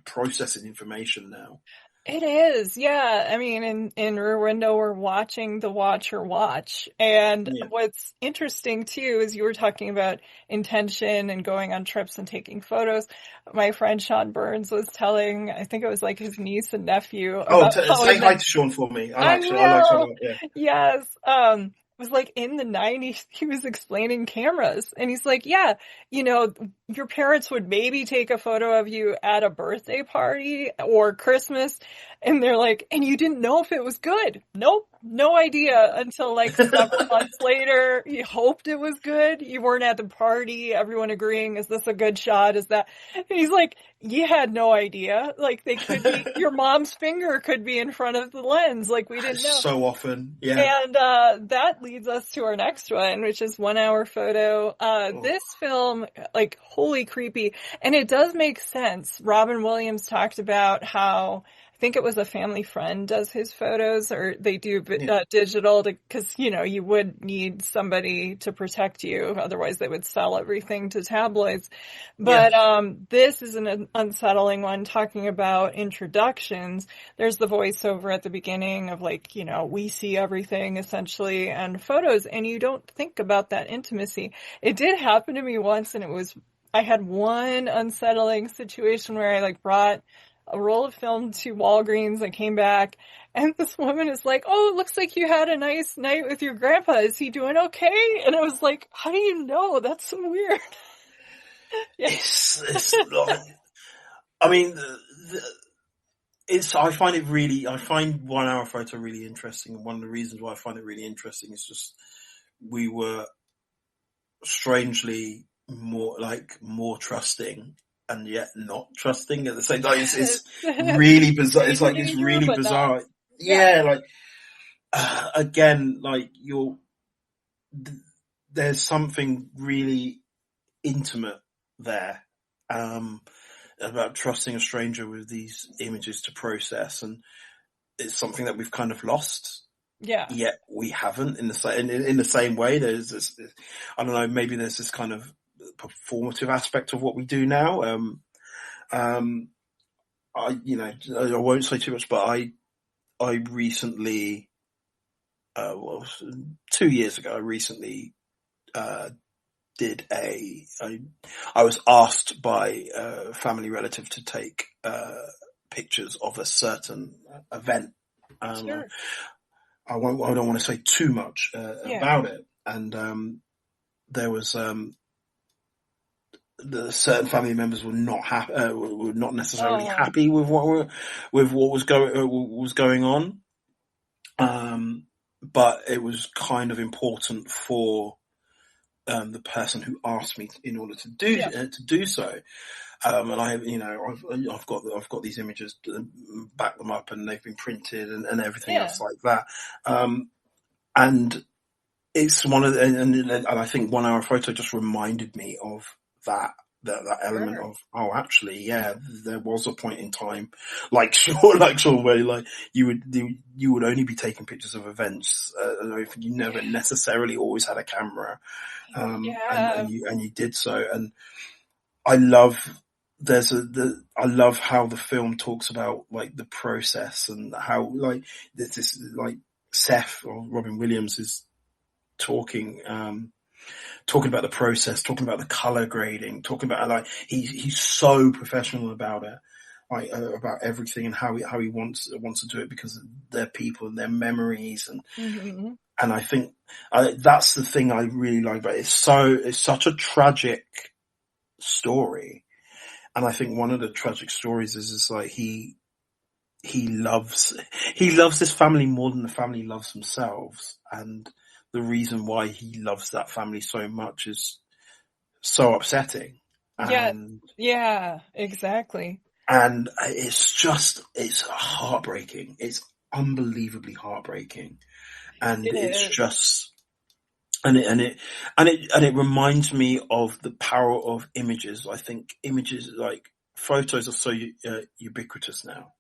processing information now. It is, yeah. I mean, in Rear Window, we're watching the watcher watch. And Yeah. what's interesting too is you were talking about intention and going on trips and taking photos. My friend Sean Burns was telling, I think it was like his niece and nephew Oh, about how say hi to Sean for me. I I like Sean. I like Sean a will. lot. Yeah. Yes. It was like in the 90s, he was explaining cameras. And he's like, yeah, your parents would maybe take a photo of you at a birthday party or Christmas. And they're like, and you didn't know if it was good. Nope. No idea until like several months later. You hoped it was good. You weren't at the party. Everyone agreeing, is this a good shot? Is that? And he's like, you had no idea. Like they could be, your mom's finger could be in front of the lens. Like we didn't know. So often. Yeah. And that leads us to our next one, which is 1 hour photo. This film, like, holy creepy. And it does make sense. Robin Williams talked about how, I think it was a family friend does his photos, or they do digital, because, you would need somebody to protect you. Otherwise, they would sell everything to tabloids. But this is an unsettling one, talking about introductions. There's the voiceover at the beginning of like, we see everything essentially, and photos, and you don't think about that intimacy. It did happen to me once, and I had one unsettling situation where I like brought a roll of film to Walgreens. I came back, and this woman is like, oh, it looks like you had a nice night with your grandpa. Is he doing okay? And I was like, how do you know? That's so weird. Yeah. It's like, I mean, I find 1 hour photo really interesting. And one of the reasons why I find it really interesting is just, we were strangely more trusting, and yet not trusting at the same time. It's really bizarre. It's like, it's really bizarre. Yeah. Like, again, like there's something really intimate there, about trusting a stranger with these images to process. And it's something that we've kind of lost. Yeah. Yet we haven't in the same way. There's this, I don't know, maybe there's this kind of performative aspect of what we do now. I won't say too much, but I recently, 2 years ago, I recently, did I was asked by a family relative to take pictures of a certain event. Um, Sure. I don't want to say too much Yeah. about it. And there was the certain family members were not were not necessarily Oh, happy with what was going on. But it was kind of important for the person who asked me in order yeah. to do so. And I've got these images to back them up, and they've been printed and everything Yeah. else like that. And it's one of and I think 1 hour photo just reminded me of that. That element Sure. of, oh, actually, yeah, there was a point in time, like Sean, where like you would only be taking pictures of events. You never Yeah. necessarily always had a camera, Yeah. and you did so. And I love I love how the film talks about like the process, and how like this like Seth or Robin Williams is talking talking about the process, talking about the color grading, talking about like he's so professional about it, like about everything, and how he wants to do it because they're people and their memories. Hmm. And I think that's the thing I really like about it. It's such a tragic story. And I think one of the tragic stories is like he loves he loves this family more than the family loves themselves. And the reason why he loves that family so much is so upsetting. Yeah. And Yeah. Exactly. it's heartbreaking. It's unbelievably heartbreaking. And It it's is. just and it reminds me of the power of images. I think images, like photos, are so ubiquitous now.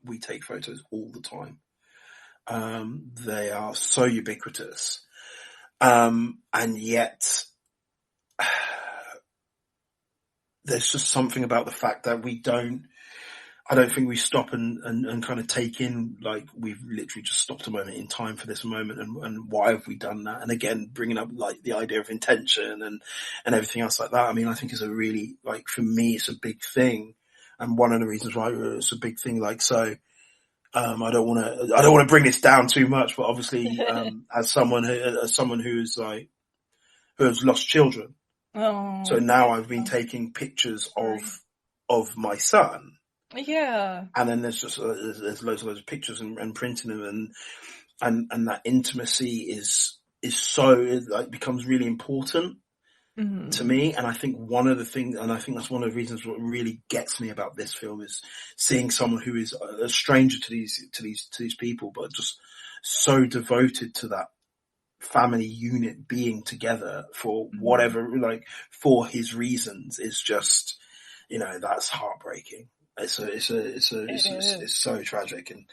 We take photos all the time. They are so ubiquitous, and yet there's just something about the fact that I don't think we stop and kind of take in, like, we've literally just stopped a moment in time for this moment, and why have we done that? And again, bringing up like the idea of intention and everything else like that. I mean, I think is a really, like, for me, it's a big thing. And one of the reasons why it's a big thing, like, so, I don't want to bring this down too much, but obviously, as someone who's like, who has lost children. So Oh, now I've been taking pictures sorry. of my son. Yeah. And then there's just there's loads of pictures and printing them, and that intimacy is so, it like becomes really important to Hmm. me. And I think one of the things, and I think that's one of the reasons what really gets me about this film, is seeing someone who is a stranger to these people, but just so devoted to that family unit being together for Hmm. whatever, like, for his reasons, is just, that's heartbreaking. It is. It's so tragic, and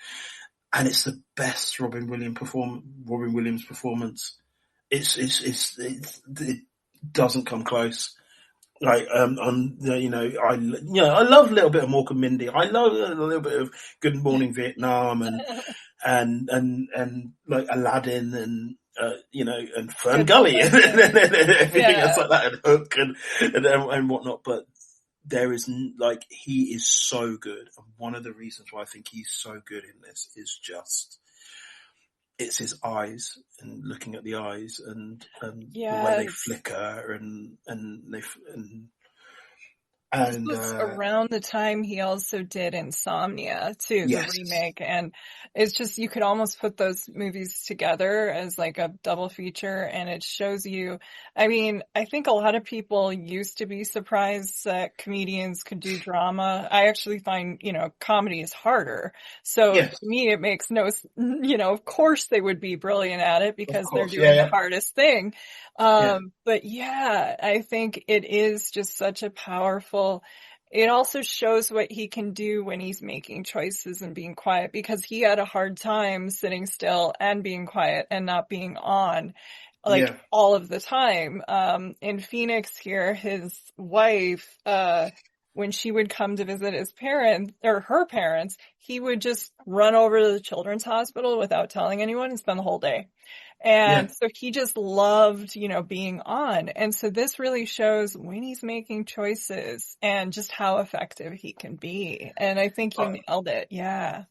it's the best Robin Williams performance. It doesn't come close. Like, I love a little bit of Mork and Mindy. I love a little bit of Good Morning Vietnam, and like Aladdin, and Fern Good Will Gully, and Hunting. everything else Yeah. like that, and Hook, and whatnot. But there is, like, he is so good, and one of the reasons why I think he's so good in this is just, it's his eyes, and looking at the eyes, and the way they Yes. flicker, and This and was around the time he also did Insomnia too, the yes, remake, and it's just you could almost put those movies together as like a double feature, and it shows you. I mean, I think a lot of people used to be surprised that comedians could do drama. I actually find, comedy is harder. So to yes, me, it makes of course they would be brilliant at it of because they're course, yeah, doing the yeah, hardest thing. yeah, But yeah, I think it is just such a powerful, it also shows what he can do when he's making choices and being quiet, because he had a hard time sitting still and being quiet and not being on like yeah, all of the time. In Phoenix here, his wife, when she would come to visit his parents or her parents, he would just run over to the children's hospital without telling anyone and spend the whole day. And Yeah. so he just loved, being on. And so this really shows when he's making choices and just how effective he can be. And I think you I, nailed it. Yeah.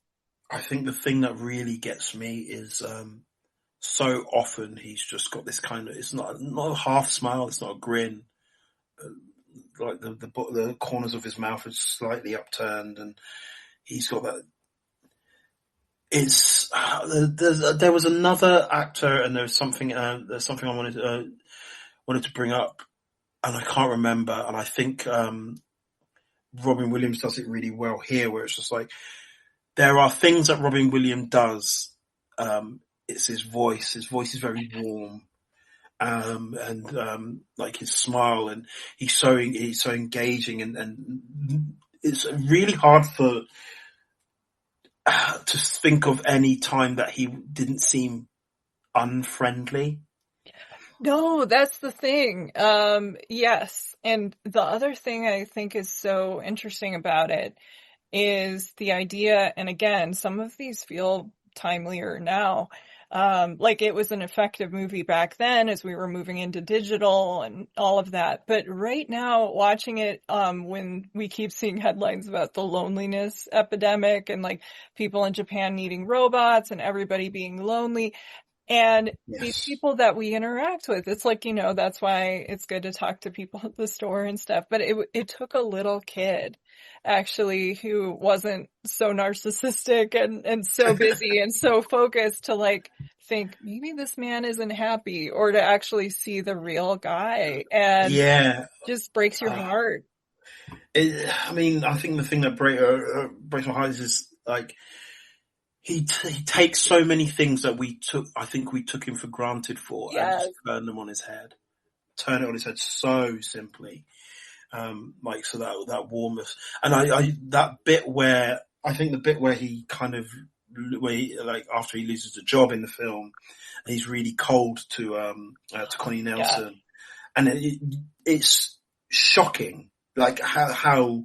I think the thing that really gets me is so often he's just got this kind of, it's not a half smile, it's not a grin. Like the corners of his mouth are slightly upturned, and he's got that. It's there was another actor, and there's something I wanted to bring up, and I can't remember. And I think Robin Williams does it really well here, where it's just like there are things that Robin Williams does. It's his voice. His voice is very warm, and like his smile, and he's so engaging, and it's really hard for to think of any time that he didn't seem unfriendly. No, that's the thing. Yes. And the other thing I think is so interesting about it is the idea, and again, some of these feel timelier now. Like it was an effective movie back then as we were moving into digital and all of that. But right now, watching it, when we keep seeing headlines about the loneliness epidemic and like people in Japan needing robots and everybody being lonely, and these Yes. people that we interact with, it's like, that's why it's good to talk to people at the store and stuff. But it took a little kid actually who wasn't so narcissistic and so busy and so focused to like think maybe this man isn't happy, or to actually see the real guy, and Yeah. just breaks your Uh, heart. I mean, I think the thing that breaks my heart is like he takes so many things that I think we took him for granted for, and just Yes. turn them on his head. Turn it on his head so simply. Like, so that warmth. And that bit where, I think the bit where he kind of, like after he loses the job in the film, and he's really cold to Connie Yeah. Nelson. And it's shocking, like how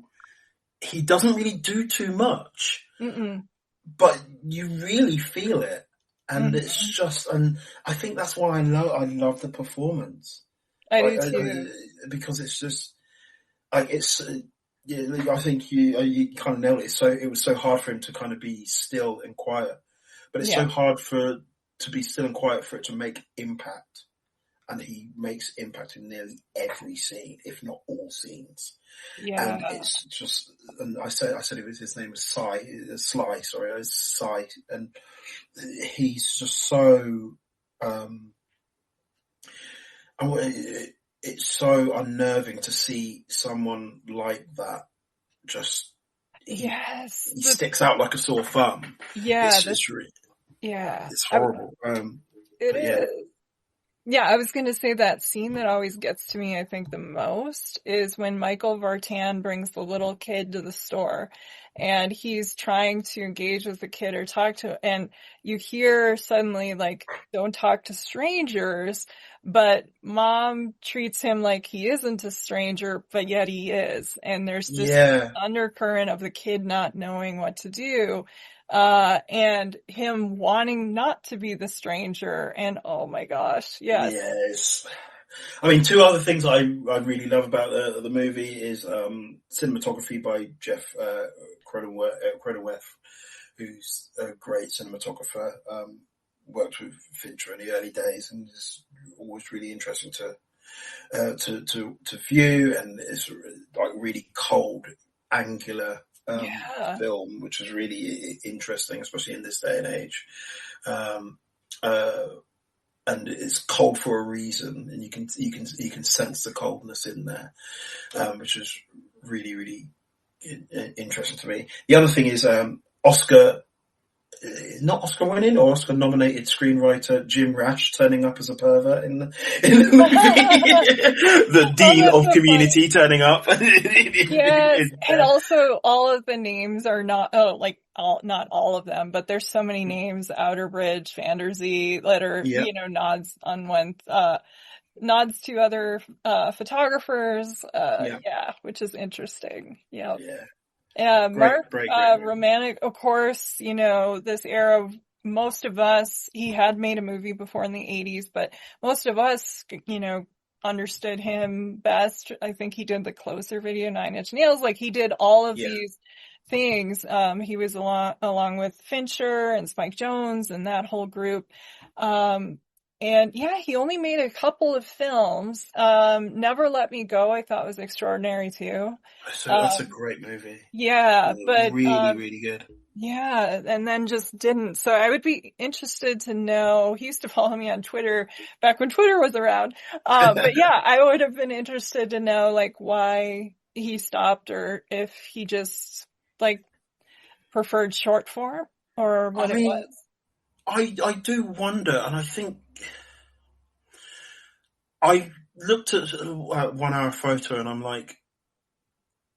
he doesn't really do too much, Mm-mm. but you really feel it, and it's Mm-hmm. just, and I think that's why I love the performance, I like do too. because it's just like it's. Yeah, like, I think you kind of nailed it. So it was so hard for him to kind of be still and quiet, but it's Yeah. so hard to be still and quiet for it to make impact, and he makes impact in nearly every scene, if not all scenes. And Yeah. it's just, and I said it was, his name was Sly, sorry, it's Cy, and he's just so, um, it's so unnerving to see someone like that. Just Yes. he sticks out like a sore thumb. Yeah, It's just really, yeah. it's horrible. It But yeah, is. Yeah, I was going to say that scene that always gets to me, I think, the most is when Michael Vartan brings the little kid to the store, and he's trying to engage with the kid or talk to, and you hear suddenly like, don't talk to strangers, but mom treats him like he isn't a stranger, but yet he is. And there's this yeah, undercurrent of the kid not knowing what to do. And him wanting not to be the stranger, and oh my gosh, yes. yes. I mean, two other things I really love about the movie is cinematography by Jeff Cronenweth, who's a great cinematographer. Worked with Fincher in the early days, and it's always really interesting to view. And it's like really cold, angular Yeah. film, which is really interesting, especially in this day and age. Um, uh, and it's cold for a reason, and you can sense the coldness in there, which is really interesting to me. The other thing is Oscar, not Oscar winning or Oscar nominated screenwriter Jim Rash turning up as a pervert in the movie. The Oh, dean that's of so funny. community turning up. Yes, and also all of the names are not, like not all of them, but there's so many names, Outerbridge, Fantasy, that are, Yeah, nods on one, nods to other, photographers, yeah, yeah, which is interesting. Yeah. yeah. Yeah, Mark, Great movie. romantic, of course, this era of most of us, he had made a movie before in the 80s, but most of us, understood him best. I think he did the Closer video, Nine Inch Nails. Like he did all of Yeah. these things. He was along with Fincher and Spike Jonze and that whole group. And yeah, he only made a couple of films. Never Let Me Go, I thought was extraordinary too. So that's a Um, great movie. yeah, but Really, really good. yeah, and then just didn't. So I would be interested to know. He used to follow me on Twitter back when Twitter was around. But yeah, I would have been interested to know like why he stopped or if he just like preferred short form or I what it mean, was. I do wonder, and I think I looked at 1 Hour Photo, and I'm like,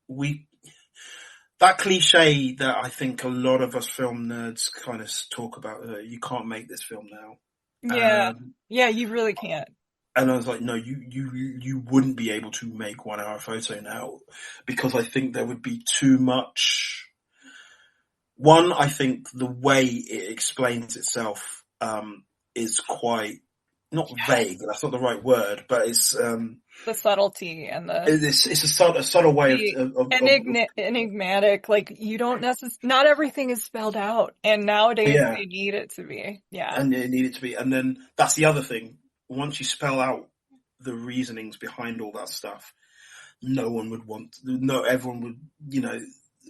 we that cliche that I think a lot of us film nerds kind of talk about. You can't make this film now. Yeah. Yeah, you really can't. And I was like, no, you wouldn't be able to make 1 Hour Photo now, because I think there would be too much. One, I think the way it explains itself is quite not vague. That's not the right word, but it's The subtlety and it's a subtle way the of enigmatic, like you don't not everything is spelled out, and nowadays yeah, they need it to be. Yeah. and it needed to be. And then that's the other thing. Once you spell out the reasonings behind all that stuff, everyone would,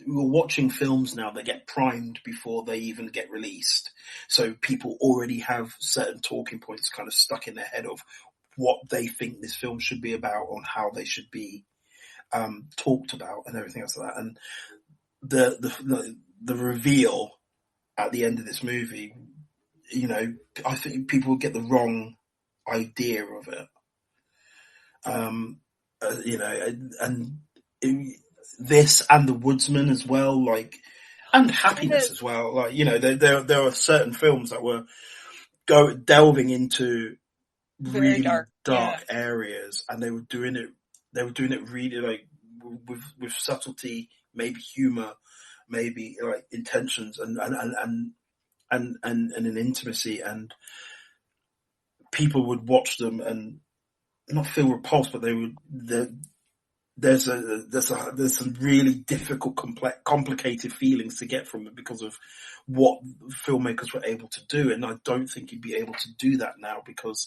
we're watching films now that get primed before they even get released. So people already have certain talking points kind of stuck in their head of what they think this film should be about, on how they should be talked about and everything else like that. And the reveal at the end of this movie, I think people will get the wrong idea of it. And this and The Woodsman as well, like, and Happiness as well. Like, there are certain films that were delving into Very really dark. Yeah. dark areas, and they were doing it really like with subtlety, maybe humor, maybe like intentions and an intimacy, and people would watch them and not feel repulsed, but there's some really difficult, complicated feelings to get from it because of what filmmakers were able to do. And I don't think you'd be able to do that now because,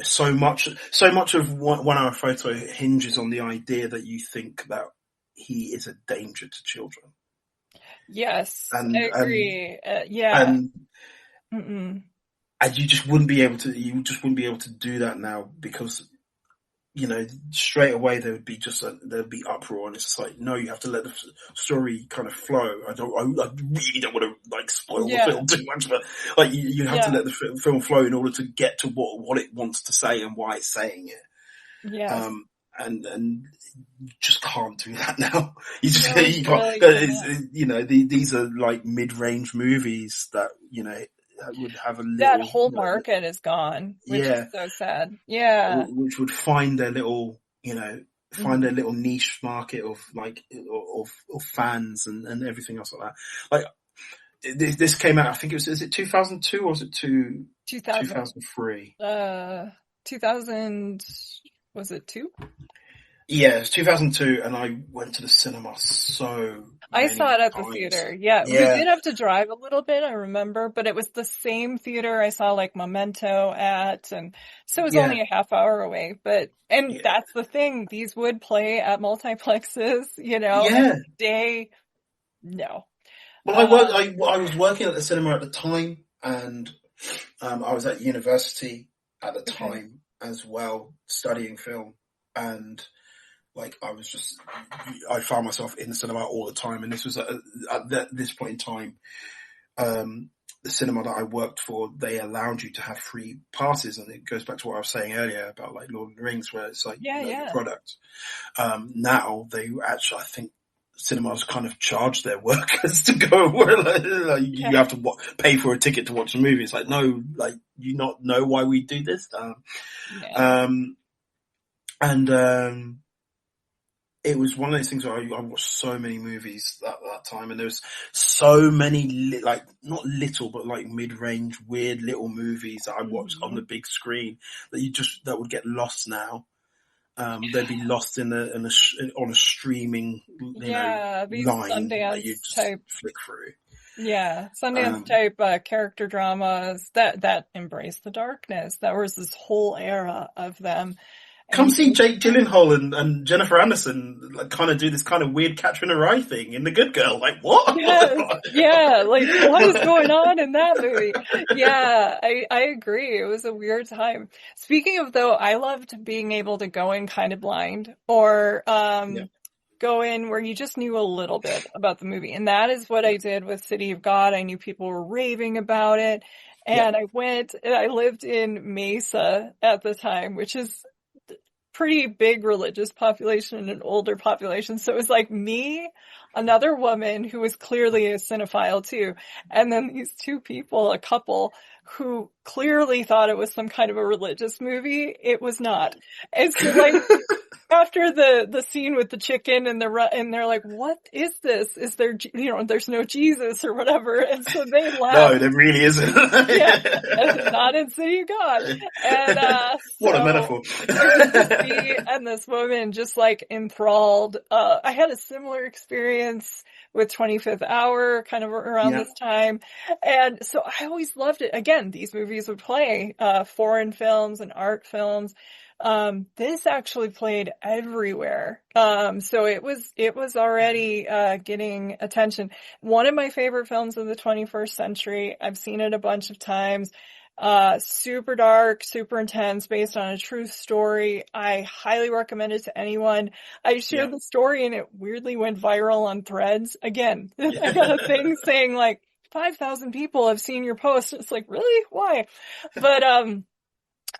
so much of 1 Hour Photo hinges on the idea that you think that he is a danger to children. Yes, And, I agree. Yeah. and you just wouldn't be able to do that now because, straight away there'd be uproar, and it's just like, no, you have to let the story kind of flow. I really don't want to like spoil the film too much, but like you have to let the film flow in order to get to what it wants to say and why it's saying it. Yes. And you just can't do that now. You just No, you can't. really These are like mid-range movies that would have a little. that whole market is gone, which is so sad. Yeah. Which would find their little, their little niche market of like of fans and everything else like that. Like this came out, I think is it 2002 or was it 2003? 2000, was it 2? Yeah, it's 2002, and I went to the cinema I saw it at the times. theater. Yeah, we did have to drive a little bit, I remember, but it was the same theater I saw like Memento at, and so it was only a half hour away. But that's the thing; these would play at multiplexes, every day. No. Well, I was working at the cinema at the time, and I was at university at the time as well, studying film, and like I found myself in the cinema all the time, and this was at this point in time. The cinema that I worked for, they allowed you to have free passes, and it goes back to what I was saying earlier about like Lord of the Rings, where it's like your product. Now they actually, I think, cinemas kind of charge their workers to go. You have to pay for a ticket to watch a movie. It's like, no, like you not know why we do this. it was one of those things where I watched so many movies that time, and there was so many like not little but like mid-range weird little movies that I watched on the big screen that would get lost now. They'd be lost on a streaming, Yeah, these line that you Sundance just type, flick through. yeah, Sundance Um, type character dramas that embrace the darkness. There was this whole era of them, and Come you see can, Jake Gyllenhaal and Jennifer Aniston like kind of do this kind of weird Catcher in the Rye thing in The Good Girl. Like what? yes, yeah, like what is going on in that movie? Yeah, I agree. It was a weird time. Speaking of though, I loved being able to go in kind of blind or Yeah, go in where you just knew a little bit about the movie. And that is what yeah, I did with City of God. I knew people were raving about it. yeah. And I lived in Mesa at the time, which is pretty big religious population and an older population. So it was like me, another woman who was clearly a cinephile too, and then these two people, a couple, who clearly thought it was some kind of a religious movie. It was not. And so like after the scene with the chicken and and they're like, what is this? Is there, there's no Jesus or whatever. And so they No, left. there really isn't. Yeah. Not in City of God. And, What a so metaphor. it was just me and this woman just like enthralled. I had a similar experience with 25th Hour kind of around Yeah, this time. And so I always loved it. Again, these movies would play, foreign films and art films. This actually played everywhere. So it was already, getting attention. One of my favorite films of the 21st century. I've seen it a bunch of times. Super dark, super intense, based on a true story. I highly recommend it to anyone. I yeah, shared the story and it weirdly went viral on Threads. Again, I got a yeah. thing saying like 5,000 people have seen your post. It's like, really? Why? But,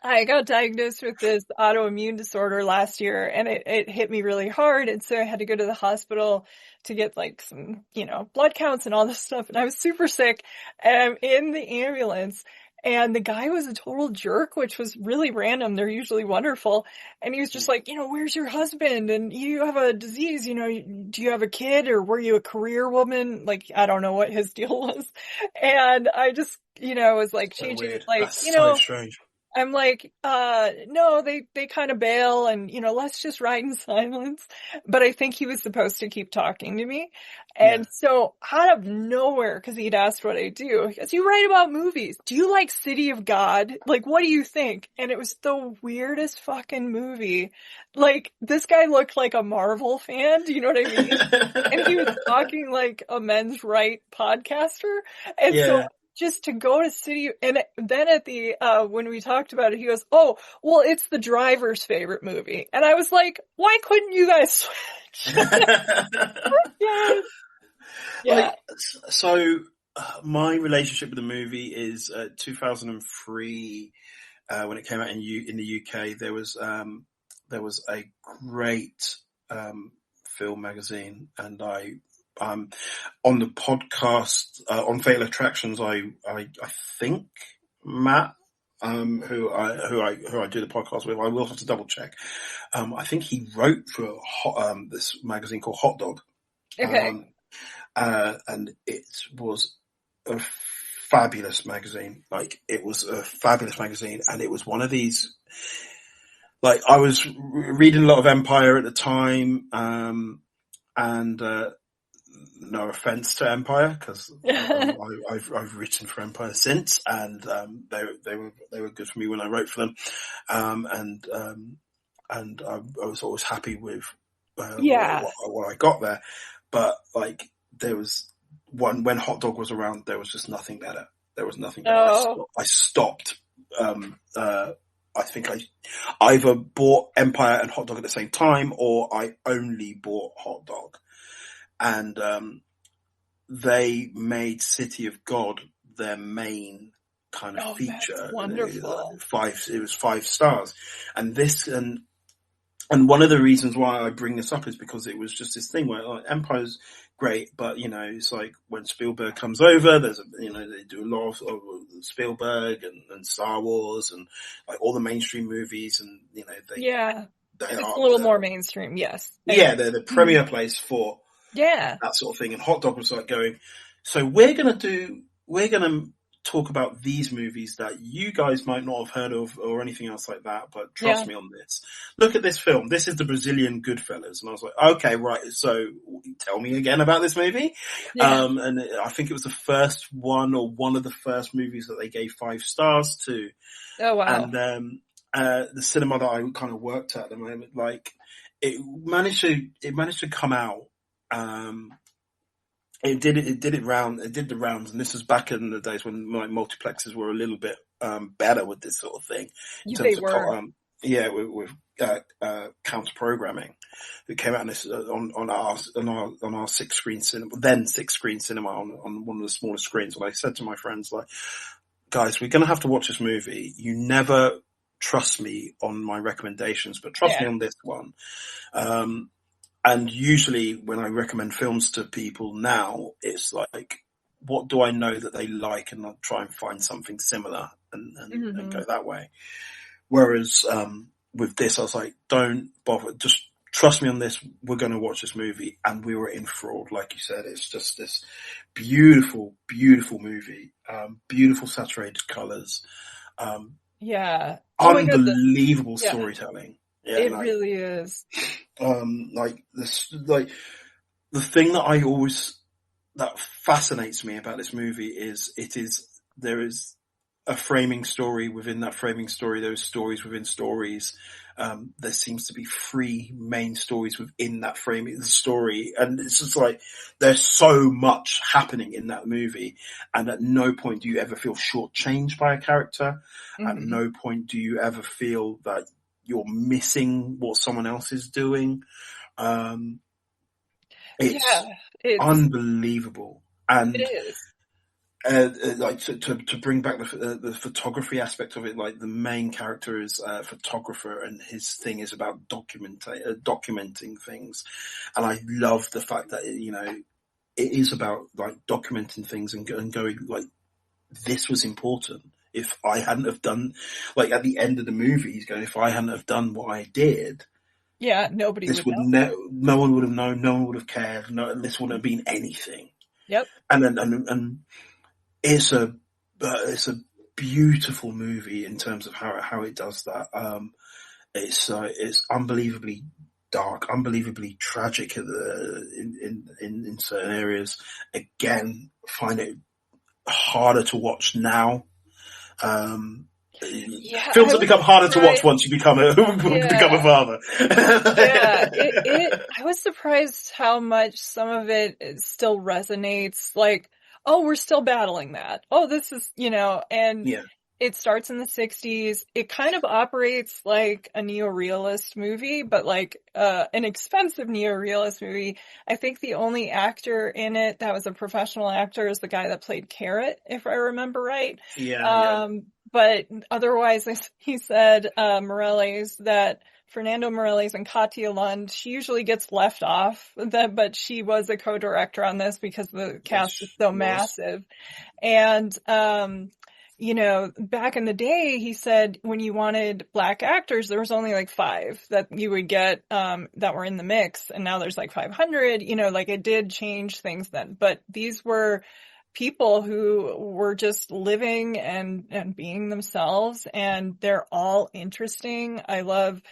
I got diagnosed with this autoimmune disorder last year and it hit me really hard. And so I had to go to the hospital to get like some, blood counts and all this stuff. And I was super sick and I'm in the ambulance and the guy was a total jerk, which was really random. They're usually wonderful. And he was just like, where's your husband? And you have a disease, do you have a kid or were you a career woman? Like, I don't know what his deal was. And I just, was like So changing, weird. like, That's so strange. I'm like, no, they kind of bail and, let's just ride in silence. But I think he was supposed to keep talking to me. Yeah. And so out of nowhere, cause he'd asked what I do, he goes, you write about movies. Do you like City of God? Like, what do you think? And it was the weirdest fucking movie. Like, this guy looked like a Marvel fan. Do you know what I mean? And he was talking like a men's right podcaster. And so Yeah. just to go to City, and then at the, when we talked about it, he goes, oh, well, it's the driver's favorite movie. And I was like, why couldn't you guys switch? Yes. Yeah. Like, so my relationship with the movie is 2003 when it came out in the UK. There was a great film magazine, and I on the podcast on Fatal Attractions. I think Matt. Who I do the podcast with, I will have to double check. I think he wrote for this magazine called Hot Dog. Okay. Um, and it was a fabulous magazine. Like, it was a fabulous magazine, and it was one of these, like, I was reading a lot of Empire at the time, and no offense to Empire, because I've written for Empire since, and they were good for me when I wrote for them, and I was always happy with Yeah. what I got there, but like, there was one when Hot Dog was around, there was just nothing better. There was nothing better. Oh, I stopped. I think I either bought Empire and Hot Dog at the same time, or I only bought Hot Dog. And they made City of God their main kind of feature. that's wonderful. It was 5 stars, and one of the reasons why I bring this up is because it was just this thing where, like, Empire's great, but it's like when Spielberg comes over, there's they do a lot of Spielberg and Star Wars and like all the mainstream movies, and Yeah. They It's are, a little more mainstream. Yes, I yeah, agree. they're the Mhm. premier place for Yeah, that sort of thing. And Hot Dog was like going, so we're going to talk about these movies that you guys might not have heard of or anything else like that, but trust yeah, me on this. Look at this film. This is the Brazilian Goodfellas. And I was like, okay, right. So tell me again about this movie. yeah. And I think it was the first one or one of the first movies that they gave 5 stars to. Oh wow. And, the cinema that I kind of worked at the moment, like it managed to come out. Um, it did the rounds, and this was back in the days when like multiplexes were a little bit better with this sort of thing in They terms of were. yeah, with counter programming. It came out on this on our 6 screen cinema, then 6 screen cinema on one of the smaller screens. And I said to my friends, like, guys, we're going to have to watch this movie. You never trust me on my recommendations, but trust Yeah. me on this one. And usually when I recommend films to people now, it's like, what do I know that they like? And I'll try and find something similar and Hmm. go that way. Whereas, with this, I was like, don't bother. Just trust me on this. We're going to watch this movie. And we were enthralled. Like you said, it's just this beautiful, beautiful movie. Beautiful saturated colors. Yeah. Oh my God. Unbelievable Yeah. storytelling. Yeah. It really is. Like this, like the thing that fascinates me about this movie is there is a framing story within that framing story. There are stories within stories. There seems to be 3 main stories within that framing story. And it's just like, there's so much happening in that movie. And at no point do you ever feel shortchanged by a character. At Hmm. no point do you ever feel that you're missing what someone else is doing. Um, Yeah. it's It unbelievable. And is. like to bring back the photography aspect of it, like the main character is a photographer, and his thing is about documenting things. And I love the fact that it is about like documenting things and going like, this was important. If I hadn't have done, like at the end of the movie, he's going, if I hadn't have done what I did, Yeah. Nobody this would would know. no one would have known, no one would have cared, no, this wouldn't have been anything. Yep. And it's a beautiful movie in terms of how it does that. It's unbelievably dark, unbelievably tragic in certain areas. Again, find it harder to watch now. Yeah. Films I have was become harder to watch surprised. once you become a become a Yeah. father. Yeah, I was surprised how much some of it still resonates. Like, oh, we're still battling that. Oh, this is, and Yeah, it starts in the 60s. It kind of operates like a neorealist movie, but like, an expensive neorealist movie. I think the only actor in it that was a professional actor is the guy that played Carrot, if I remember right. yeah. But otherwise, he said, Morelli's, that Fernando Morelli's and Katia Lund, she usually gets left off, but she was a co-director on this because the Yes, cast is so it was. massive. And, back in the day, he said when you wanted black actors, there was only like 5 that you would get, that were in the mix. And now there's like 500, like it did change things then. But these were people who were just living and being themselves, and they're all interesting. I love,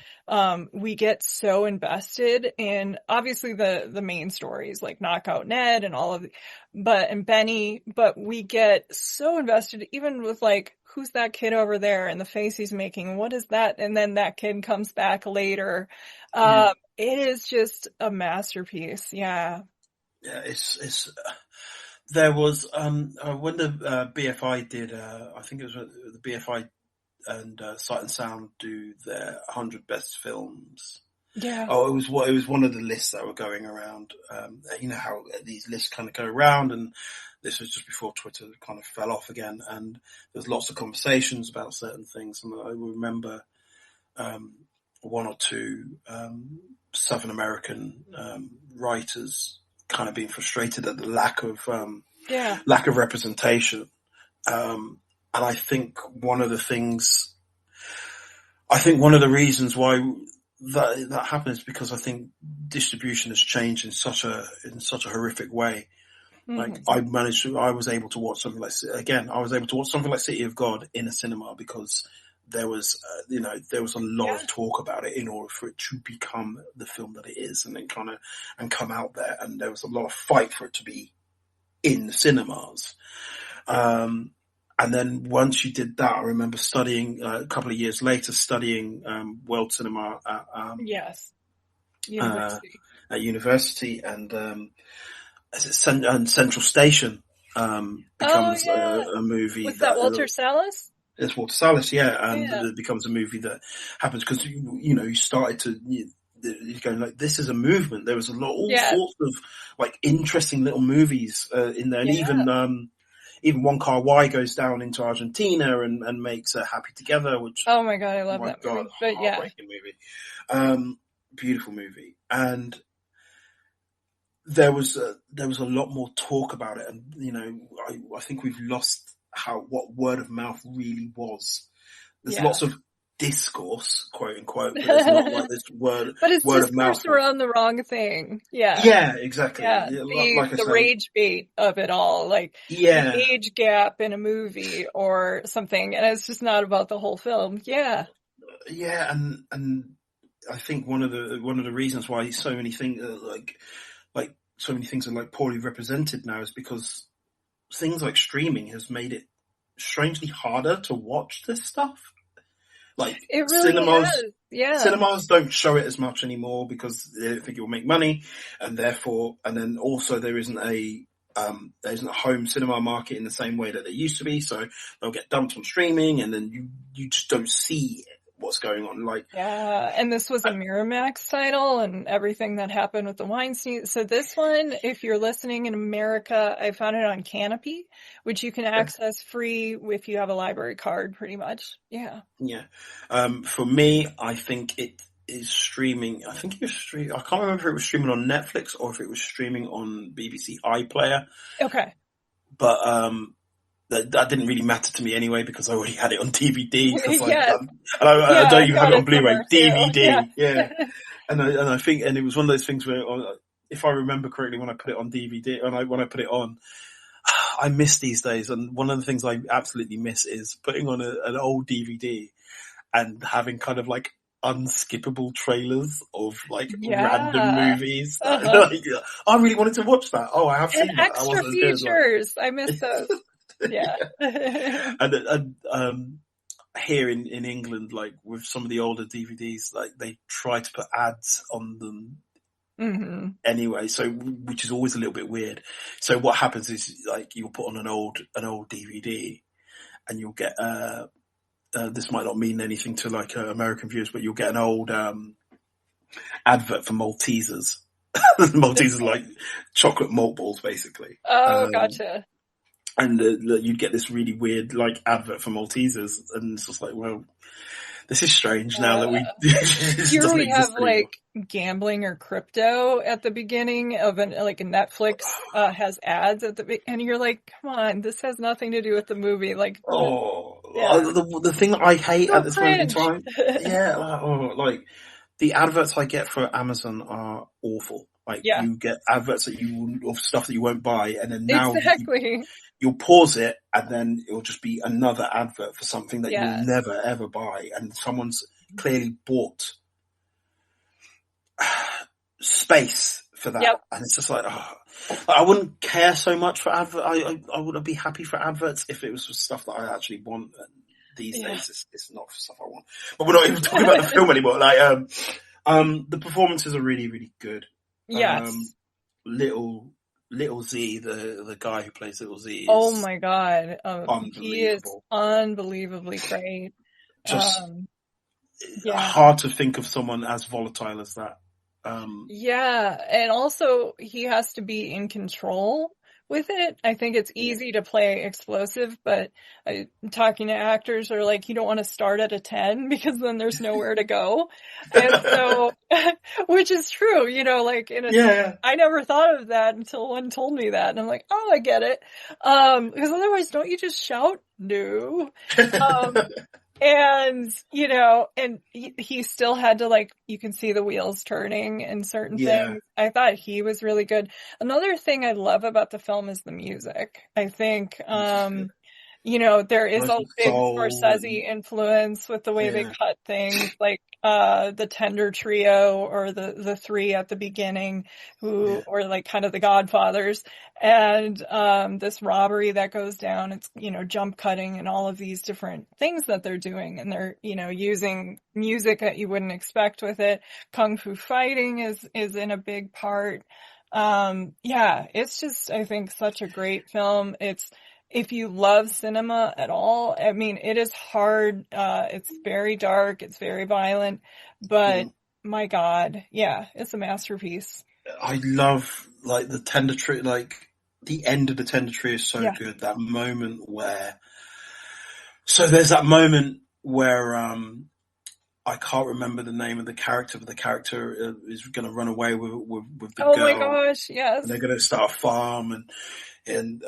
we get so invested in obviously the main stories like Knockout Ned and all of and Benny, but we get so invested even with like, who's that kid over there and the face he's making? What is that? And then that kid comes back later. Mm. It is just a masterpiece. Yeah. Yeah, it's there was when the BFI did I think it was the BFI and Sight and Sound do their 100 best films. Yeah. Oh, it was one of the lists that were going around. You know how these lists kind of go around, and this was just before Twitter kind of fell off again, and there's lots of conversations about certain things. And I remember one or two Southern American writers kind of being frustrated at the Yeah. lack of representation. And I think one of the reasons why that happens because I think distribution has changed in such a horrific way. Like Hmm. I was able to watch something like, again, I was able to watch something like City of God in a cinema because there was, there was a lot Yeah. of talk about it in order for it to become the film that it is, and then and come out there. And there was a lot of fight for it to be in the cinemas. And then once you did that, I remember studying a couple of years later, studying world cinema Yes. uh, University. at university, and and Central Station Oh becomes yeah. a movie Was that Walter that Sallis? it's Walter Salis, yeah, and Yeah. it becomes a movie that happens because you started to. You're going like, this is a movement. There was all Yeah. sorts of like interesting little movies in there, and Yeah. even One Car Y goes down into Argentina and makes Happy Together, which, Oh my God, I love my that God, movie. But yeah. heartbreaking movie, beautiful movie, and there was a lot more talk about it, and I think we've lost what word of mouth really was. There's Yeah. lots of discourse, quote unquote, but there's not like this But it's word of mouth. discourse around the wrong thing. Yeah. Yeah, exactly. Yeah. Yeah, The like I the say, rage bait of it all, like the yeah, age gap in a movie or something, and it's just not about the whole film. Yeah. yeah, and I think one of the reasons why so many things like so many things are like poorly represented now is because things like streaming has made it strangely harder to watch this stuff. Like It really has. Yeah. cinemas don't show it as much anymore because they don't think it will make money, and then also there isn't a home cinema market in the same way that there used to be. So they'll get dumped on streaming, and then you just don't see what's going on. Like, Yeah, and this was a Miramax title and everything that happened with the Weinstein. So this one, if you're listening in America, I found it on Canopy, which you can access free if you have a library card, pretty much. Yeah. yeah, for me, I think it is streaming. I think it was streaming. I can't remember if it was streaming on Netflix or if it was streaming on BBC iPlayer, Okay. but that didn't really matter to me anyway because I already had it on DVD. Because Yes. and I Yeah, don't I've even have got it on it Blu-ray. somewhere too. Yeah. DVD, yeah. And I think, and it was one of those things where, if I remember correctly, when I put it on DVD, when I put it on, I miss these days. And one of the things I absolutely miss is putting on an old DVD and having kind of like unskippable trailers of like random Yeah. movies. Uh-huh. Like, I really wanted to watch that. Oh, I have And seen that. That extra wasn't as good as features. I miss those. Yeah. and here in England, like with some of the older DVDs, like they try to put ads on them Hmm. anyway, so which is always a little bit weird. So what happens is like you'll put on an old DVD and you'll get this might not mean anything to like American viewers, but you'll get an old advert for Maltesers. Maltesers are like chocolate malt balls, basically. Oh, gotcha. And you'd get this really weird like advert for Maltesers, and it's just like, well, this is strange now that this Here doesn't we have exist anymore. like gambling or crypto at the beginning of like a Netflix has ads at and you're like, come on, this has nothing to do with the movie. Like, yeah. The thing that I hate So at this moment in cringe. time, yeah, like the adverts I get for Amazon are awful. Like Yeah, you get adverts of stuff that you won't buy, and then now exactly. you'll pause it, and then it'll just be another advert for something that you'll Yes. never ever buy, and someone's clearly bought space for that. Yep. And it's just like, I wouldn't care so much for advert. I would be happy for adverts if it was for stuff that I actually want. And these days, it's not for stuff I want. But we're not even talking about the film anymore. Like, the performances are really, really good. Yes. Little Z, the guy who plays Little Z, is Oh my God. He is unbelievable. unbelievably great. Just Yeah. hard to think of someone as volatile as that. Yeah, and also he has to be in control with it. I think it's easy to play explosive, but talking to actors are like, you don't want to start at a 10 because then there's nowhere to go. And so, which is true, like I never thought of that until one told me that. And I'm like, oh, I get it. Because otherwise, don't you just shout? No. And, you know, and he still had to, like, you can see the wheels turning in certain Yeah, things. I thought he was really good. Another thing I love about the film is the music. I think, you know, there is nice a and big soul, and Scorsese influence with the way they yeah, cut things, like the Tender Trio or the three at the beginning, who yeah, or like kind of the Godfathers, and this robbery that goes down. It's, you know, jump cutting and all of these different things that they're doing, and they're, you know, using music that you wouldn't expect with it. Kung Fu fighting is in a big part. Yeah, it's just, I think, such a great film. It's, if you love cinema at all, I mean, it is hard. It's very dark. It's very violent, but mm. my God, yeah, it's a masterpiece. I love like the Tender Tree, like the end of the Tender Tree is so Yeah. good. That moment where, so there's that moment where I can't remember the name of the character, but the character is going to run away with the Oh my girl, gosh, and yes. they're going to start a farm, and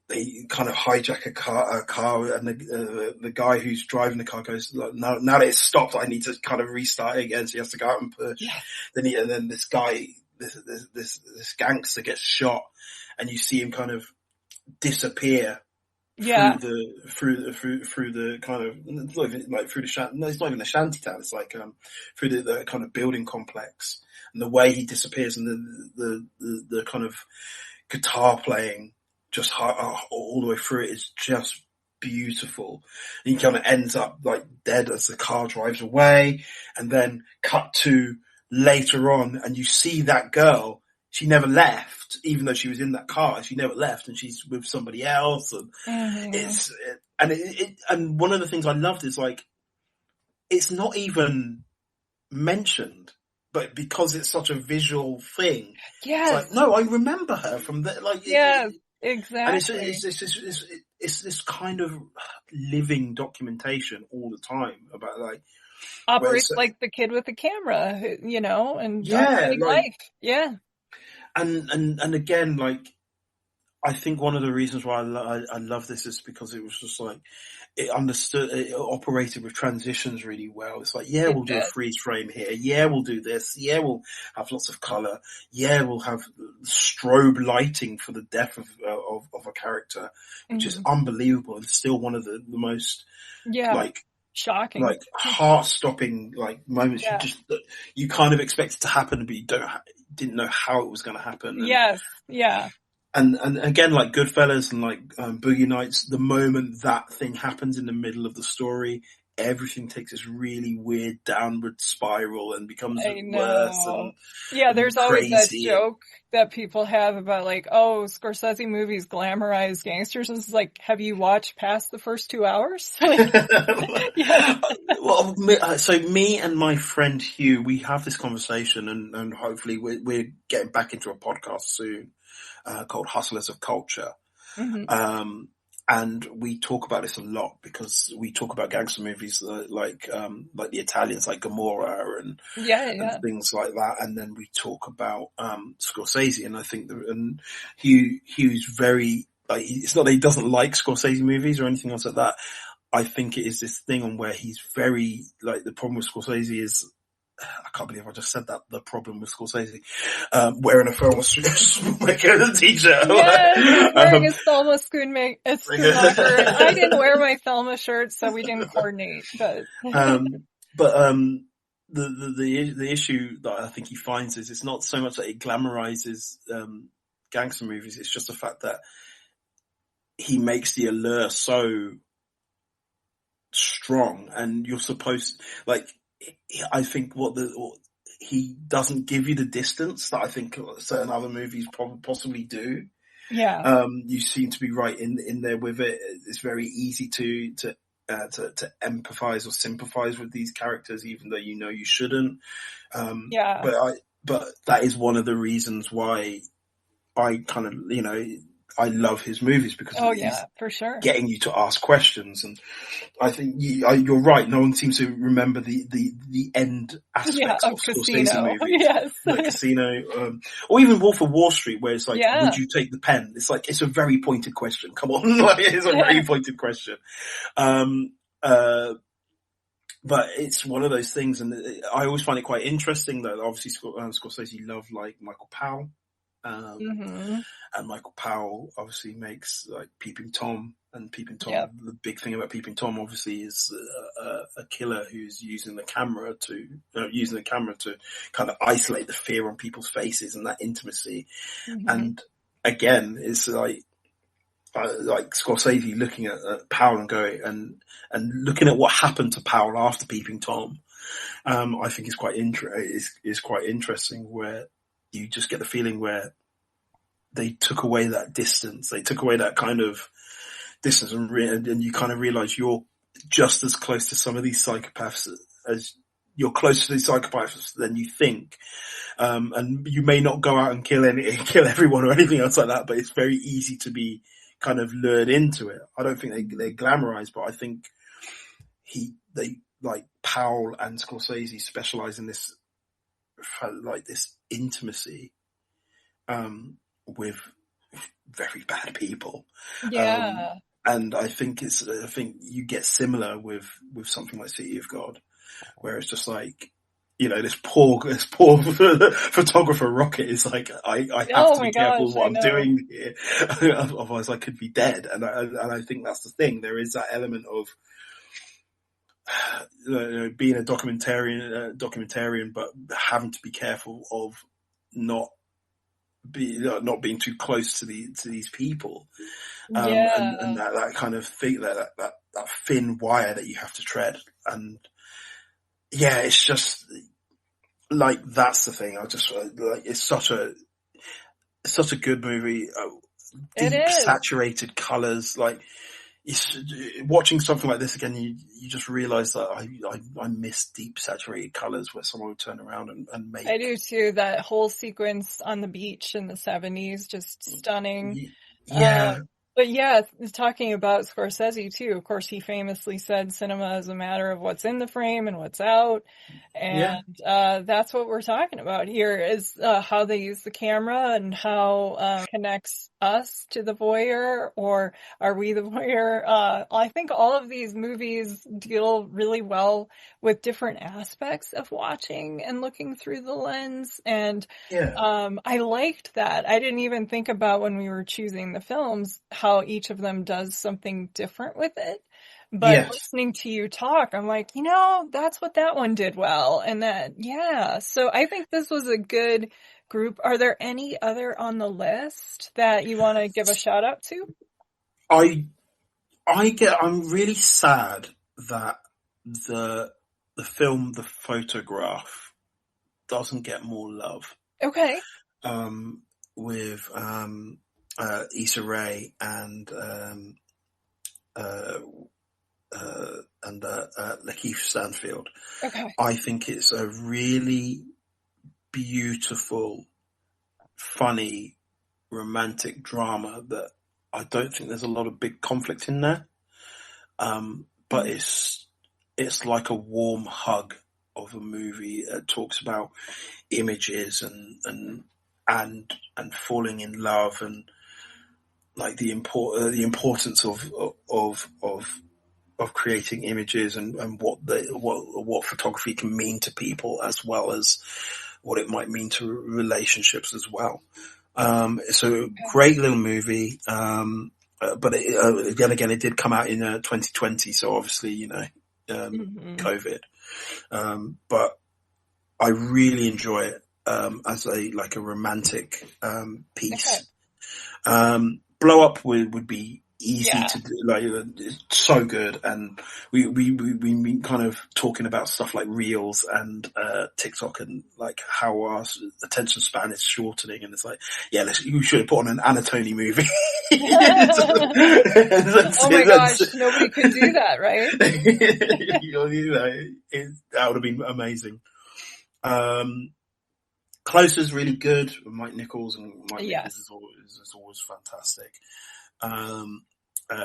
they kind of hijack a car, and the guy who's driving the car goes, "Look, now that it's stopped, I need to kind of restart it again." So he has to go out and push. Yes. And then this guy, this gangster gets shot, and you see him kind of disappear Yeah. through the kind of, it's not even like through the no, it's not even a shanty town. It's like through the kind of building complex, and the way he disappears, and the kind of guitar playing just all the way through it is just beautiful. And he kind of ends up like dead as the car drives away, and then cut to later on, and you see that girl. She never left, even though she was in that car. She never left, and she's with somebody else. And Hmm. it's and one of the things I loved is like it's not even mentioned, but because it's such a visual thing, it's like, Yes. no, I remember her from the like Yes. and Exactly. it's this kind of living documentation all the time about like where Operates it's like the kid with the camera, you know, and yeah, documenting like life. Yeah. and again, like I think one of the reasons why I love this is because it was just like it operated with transitions really well. It's like, yeah, It we'll do a did. freeze frame here. Yeah, we'll do this. Yeah, we'll have lots of color. Yeah, we'll have strobe lighting for the death of a character, which is Hmm. unbelievable and still one of the most Yeah. like Shocking. heart stopping like moments. Yeah. You kind of expect it to happen, but you didn't know how it was going to happen. Yes. Yeah. And again, like Goodfellas and like Boogie Nights, the moment that thing happens in the middle of the story, everything takes this really weird downward spiral and becomes I worse know. Yeah, and there's always that crazy. And joke that people have about like, oh, Scorsese movies glamorize gangsters. And it's like, have you watched past the first 2 hours? Like, yeah. well, so me and my friend Hugh, we have this conversation, and hopefully we're getting back into a podcast soon called Hustlers of Culture. Hmm. Um, and we talk about this a lot because we talk about gangster movies like the Italians, like Gomorrah Yeah, and yeah. things like that. And then we talk about Scorsese, and I think and Hugh's very like, it's not that he doesn't like Scorsese movies or anything else like that. I think it is this thing on where he's very like, the problem with Scorsese is, I can't believe I just said that. The problem with Scorsese, wearing a film maker t-shirt. Yes, he's wearing um, his Thelma Schoonmaker, and I didn't wear my Thelma shirt, so we didn't coordinate, but um, but the issue that I think he finds is it's not so much that it glamorizes gangster movies. It's just the fact that he makes the allure so strong, and you're supposed like. I think he doesn't give you the distance that I think certain other movies possibly do. yeah. You seem to be right in there with it. It's very easy to empathize or sympathize with these characters, even though you know you shouldn't. Yeah. But that is one of the reasons why I kind of, I love his movies, because Oh he's yeah, for sure. getting you to ask questions. And I think you're right. No one seems to remember the end Yeah, aspects of of Scorsese Casino. movies, Yes. like Casino, or even Wolf of Wall Street, where it's like, Yeah. would you take the pen? It's like, it's a very pointed question. Come on, like, it's a Yeah. very pointed question. Um, uh, but it's one of those things, and I always find it quite interesting that obviously Scorsese loved like Michael Powell, um, Mm-hmm. and Michael Powell obviously makes like Peeping Tom, and Peeping Tom. Yep. The big thing about Peeping Tom obviously is a killer who's using the camera to kind of isolate the fear on people's faces and that intimacy. Mm-hmm. And again, it's like Scorsese looking at Powell and going and looking at what happened to Powell after Peeping Tom. I think is quite quite interesting, where you just get the feeling where they took away that distance, they took away that kind of distance, and you kind of realize you're just as close to some of these psychopaths as you're closer to these psychopaths than you think. And you may not go out and kill everyone or anything else like that, but it's very easy to be kind of lured into it. I don't think they're glamorized, but I think they like Powell and Scorsese specialize in this, like this intimacy, with very bad people. Yeah. And I think you get similar with something like City of God, where it's just like, this poor photographer Rocket is like, I have Oh to be my careful gosh, what I I'm know. doing here, otherwise I could be dead. And I think that's the thing. There is that element of being a documentarian, but having to be careful of not being too close to these people, and Yeah. that kind of thing, that thin wire that you have to tread. And yeah, it's just like, that's the thing. I just like, it's such a good movie. It Deep is. saturated colors. Like, it's, watching something like this again, you just realize that I miss deep saturated colors, where someone would turn around and I make. do too. That whole sequence on the beach in the 70s, just stunning. Yeah, But yeah, talking about Scorsese too, of course, he famously said cinema is a matter of what's in the frame and what's out. yeah, And that's what we're talking about here, is how they use the camera and how connects us to the voyeur, or are we the voyeur? I think all of these movies deal really well with different aspects of watching and looking through the lens. And yeah, I liked that. I didn't even think about, when we were choosing the films, how each of them does something different with it. But yes. listening to you talk, I'm like, that's what that one did well. And that, yeah. So I think this was a good group. Are there any other on the list that you want to give a shout out to? I I'm really sad that the film The Photograph doesn't get more love. Okay. Um, with Issa Rae uh, Lakeith Stanfield. Okay. I think it's a really beautiful, funny, romantic drama that I don't think there's a lot of big conflict in there. But Mm. it's like a warm hug of a movie. It talks about images and falling in love, and like the importance of creating images, and what photography can mean to people, as well as what it might mean to relationships as well. It's a Okay. great little movie. But again, it did come out in 2020, so obviously, Hmm. COVID. But I really enjoy it as a romantic Okay. piece. Blow Up would be easy Yeah. to do, like, it's so good. And we've been kind of talking about stuff like Reels and TikTok, and like how our attention span is shortening, and it's like, yeah, you should have put on an Anatoni movie. Oh my gosh, nobody could do that, right? That would have been amazing. Close is really good. Mike Nichols Yes. is always fantastic.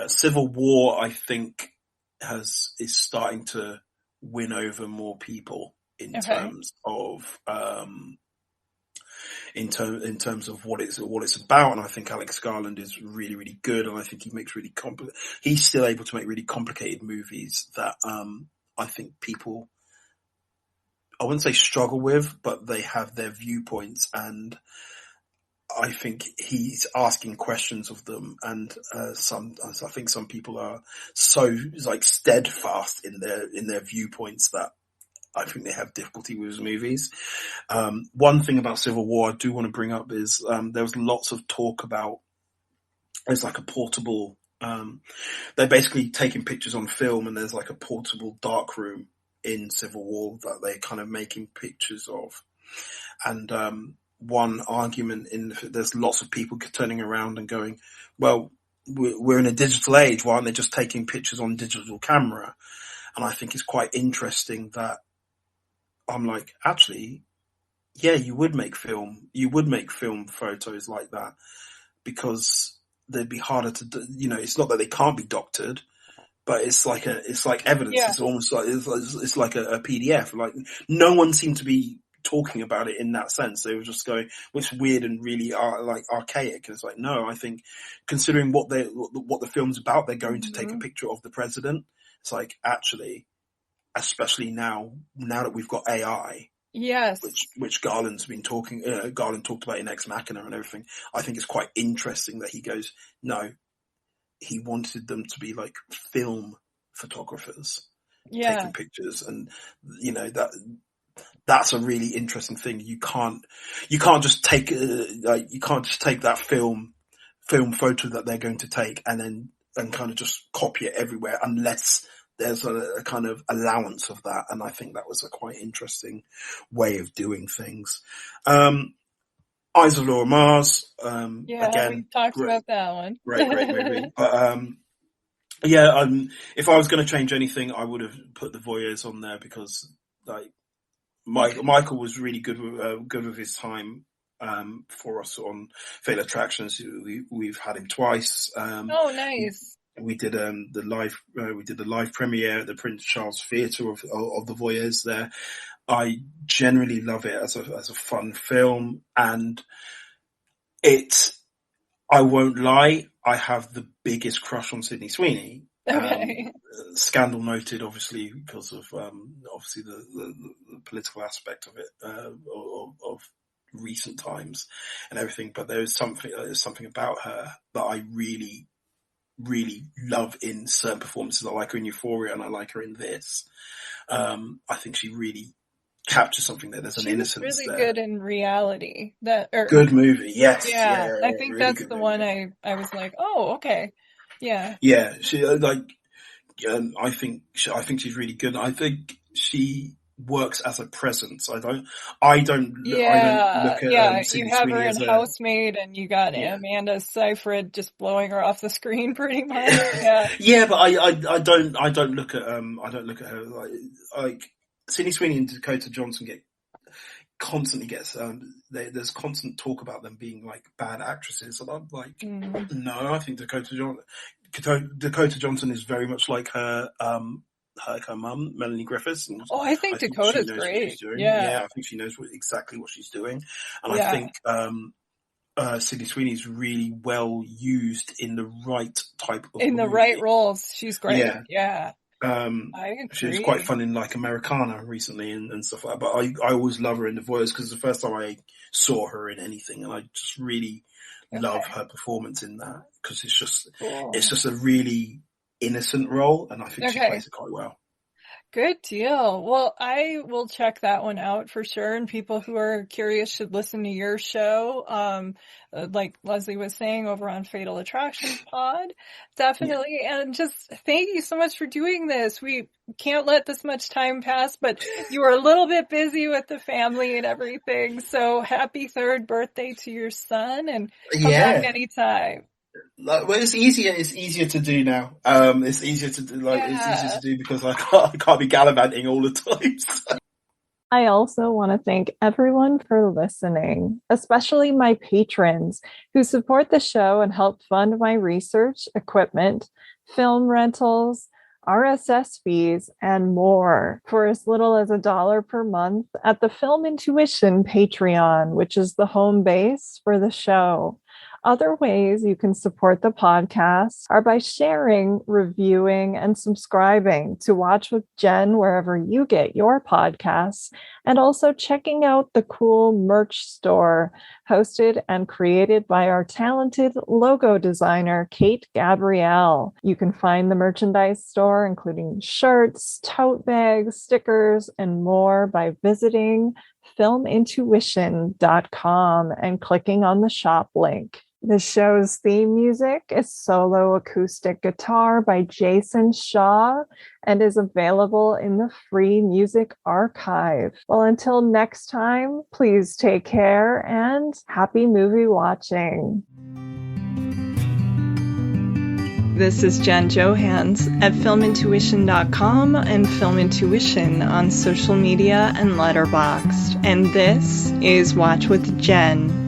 Civil War, I think, is starting to win over more people in Okay. terms of in terms of what it's about. And I think Alex Garland is really, really good, and I think he makes he's still able to make really complicated movies that I think people, I wouldn't say struggle with, but they have their viewpoints, and I think he's asking questions of them, and I think some people are so like steadfast in their viewpoints that I think they have difficulty with his movies. One thing about Civil War I do want to bring up is there was lots of talk about there's like a portable. They're basically taking pictures on film, and there's like a portable dark room in Civil War that they're kind of making pictures of, and one argument there's lots of people turning around and going, well, we're in a digital age. Why aren't they just taking pictures on digital camera? And I think it's quite interesting that I'm like, actually, yeah, you would make film photos like that, because they'd be harder to do. It's not that they can't be doctored, but it's like evidence. Yeah. It's almost like, it's like a PDF. Like, no one seemed to be talking about it in that sense. They were just going, which is weird and really archaic. And it's like, no, I think considering what the film's about, they're going to take a picture of the president. It's like, actually, especially now that we've got AI, Yes, which Garland talked about in Ex Machina and everything. I think it's quite interesting that he goes, no, he wanted them to be like film photographers taking pictures, and that's a really interesting thing. You can't just take that film photo that they're going to take and kind of just copy it everywhere, unless there's a kind of allowance of that. And I think that was a quite interesting way of doing things. Eyes of Laura Mars, again, we talked great, about that one. great movie. But if I was going to change anything, I would have put The Voyeurs on there, because like Michael was really good with his time for us on Fatal Attractions. We've had him twice. Oh, nice. We did the live premiere at the Prince Charles Theatre of The Voyeurs there. I generally love it as a fun film, and I won't lie, I have the biggest crush on Sydney Sweeney. Okay. Scandal noted, obviously, because of obviously the political aspect of it, of recent times and everything. But there's something about her that I really, really love in certain performances. I like her in Euphoria, and I like her in this. I think she really captures something there. There's an innocence really there. Good in Reality. Good movie, yes. Yeah, I think really that's the movie. One I was like, oh, okay, yeah. Yeah, she I think she's really good. I think she works as a presence. I don't look at you have her in Housemaid, and you got Amanda Seyfried just blowing her off the screen pretty much. Yeah, but I don't look at her like Sydney Sweeney and Dakota Johnson constantly gets there's constant talk about them being like bad actresses, and I'm like, no, I think Dakota Johnson is very much like her mum, Melanie Griffiths. And I think Dakota's great. Yeah, I think she knows exactly what she's doing, and I think Sydney Sweeney is really well used in the right type of right roles. She's great. Yeah. I agree. She was quite fun in like Americana recently and stuff like that. But I always love her in The Voice, because the first time I saw her in anything, and I just really love her performance in that, because it's just a really innocent role, and I think she plays it quite well. Good deal. Well, I will check that one out for sure. And people who are curious should listen to your show. Like Leslie was saying, over on Fatal Attractions Pod. Definitely. Yeah. And just thank you so much for doing this. We can't let this much time pass, but you were a little bit busy with the family and everything. So happy 3rd birthday to your son, and come back anytime. Well, it's easier to do now. It's easier to do, it's easier to do because I can't be gallivanting all the time. So. I also want to thank everyone for listening, especially my patrons who support the show and help fund my research, equipment, film rentals, RSS fees, and more for as little as $1 per month at the Film Intuition Patreon, which is the home base for the show. Other ways you can support the podcast are by sharing, reviewing, and subscribing to Watch with Jen wherever you get your podcasts, and also checking out the cool merch store hosted and created by our talented logo designer, Kate Gabrielle. You can find the merchandise store, including shirts, tote bags, stickers, and more by visiting filmintuition.com and clicking on the shop link. The show's theme music is solo acoustic guitar by Jason Shaw and is available in the free music archive. Well, until next time, please take care and happy movie watching. This is Jen Johans at filmintuition.com and Film Intuition on social media and Letterboxd. And this is Watch with Jen.